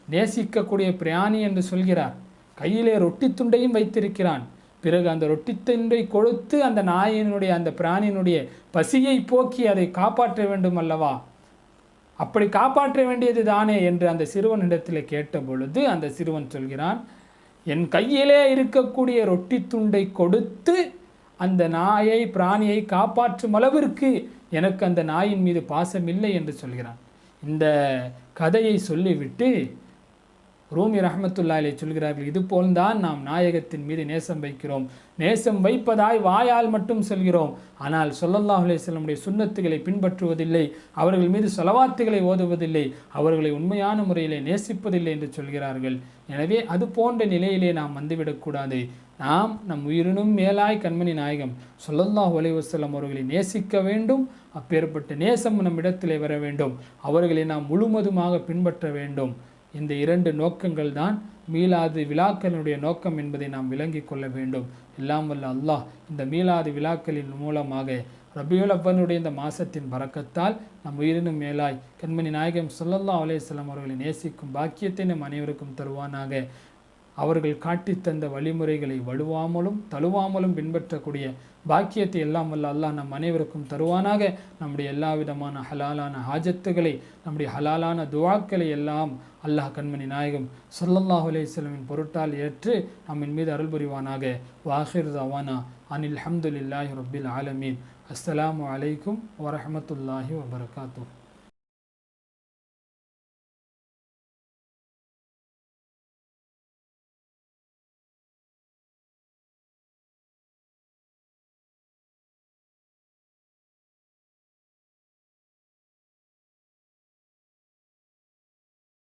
நேசிக்கக்கூடிய பிராணி என்று சொல்கிறார், கையிலே ரொட்டி துண்டையும் வைத்திருக்கிறான். பிறகு அந்த ரொட்டி துண்டை கொடுத்து அந்த நாயினுடைய அந்த பிராணியினுடைய பசியை போக்கி அதை காப்பாற்ற வேண்டும் அல்லவா, அப்படி காப்பாற்ற வேண்டியது தானே என்று அந்த சிறுவனிடத்தில் கேட்ட பொழுது அந்த சிறுவன் சொல்கிறான், என் கையிலே இருக்கக்கூடிய ரொட்டி துண்டை கொடுத்து அந்த நாயை பிராணியை காப்பாற்றும் அளவிற்கு எனக்கு அந்த நாயின் மீது பாசம் இல்லை என்று சொல்கிறான். இந்த கதையை சொல்லிவிட்டு ரூமி ரஹ்மத்துல்லாஹி அலைஹி சொல்கிறார்கள், இது போல்தான் நாம் நாயகத்தின் மீது நேசம் வைக்கிறோம். நேசம் வைப்பதாய் வாயால் மட்டும் சொல்கிறோம், ஆனால் ஸல்லல்லாஹு அலைஹி வஸல்லமுடைய சுன்னத்துகளை பின்பற்றுவதில்லை, அவர்கள் மீது ஸலவாத்துகளை ஓதுவதில்லை, அவர்களை உண்மையான முறையிலே நேசிப்பதில்லை என்று சொல்கிறார்கள். எனவே அது போன்ற நிலையிலே நாம் வந்துவிடக்கூடாது. நாம் நம் உயிரினும் மேலாய் கண்மணி நாயகம் ஸல்லல்லாஹு அலைஹி வஸல்லம் அவர்களை நேசிக்க வேண்டும். அப்பேற்பட்ட நேசம் நம்மிடத்திலே வர வேண்டும். அவர்களை நாம் முழுவதுமாக பின்பற்ற வேண்டும். இந்த 2 நோக்கங்கள் தான் மீலாது விழாக்களினுடைய நோக்கம் என்பதை நாம் விளங்கி கொள்ள வேண்டும். எல்லாம் வல்ல அல்லாஹ் இந்த மீலாது விழாக்களின் மூலமாக ரபியுல் அவ்வலுடைய இந்த மாதத்தின் பரக்கத்தால் நம் உயிரினும் மேலாய் கண்மணி நாயகம் ஸல்லல்லாஹு அலைஹி வஸல்லம் அவர்களை நேசிக்கும் பாக்கியத்தை நம் அனைவருக்கும் தருவானாக. அவர்கள் காட்டித்தந்த வழிமுறைகளை வலுவாமலும் தழுவாமலும் பின்பற்றக்கூடிய பாக்கியத்தை எல்லாம் வல்ல அல்லாஹ் நம் அனைவருக்கும் தருவானாக. நம்முடைய எல்லா விதமான ஹலாலான ஹாஜத்துகளை, நம்முடைய ஹலாலான துஆக்களை எல்லாம் அல்லாஹ் கண்மணி நாயகம் ஸல்லல்லாஹு அலைஹி வஸல்லமின் பொருட்டால் ஏற்று நம்மின் மீது அருள் புரிவானாக. வாஹிர் தவானா அனில் ஹம்துலில்லாஹி ரப்பில் ஆலமீன். அஸ்ஸலாமு அலைக்கும் வரஹ்மத்துல்லாஹி வபரகாத்துஹு.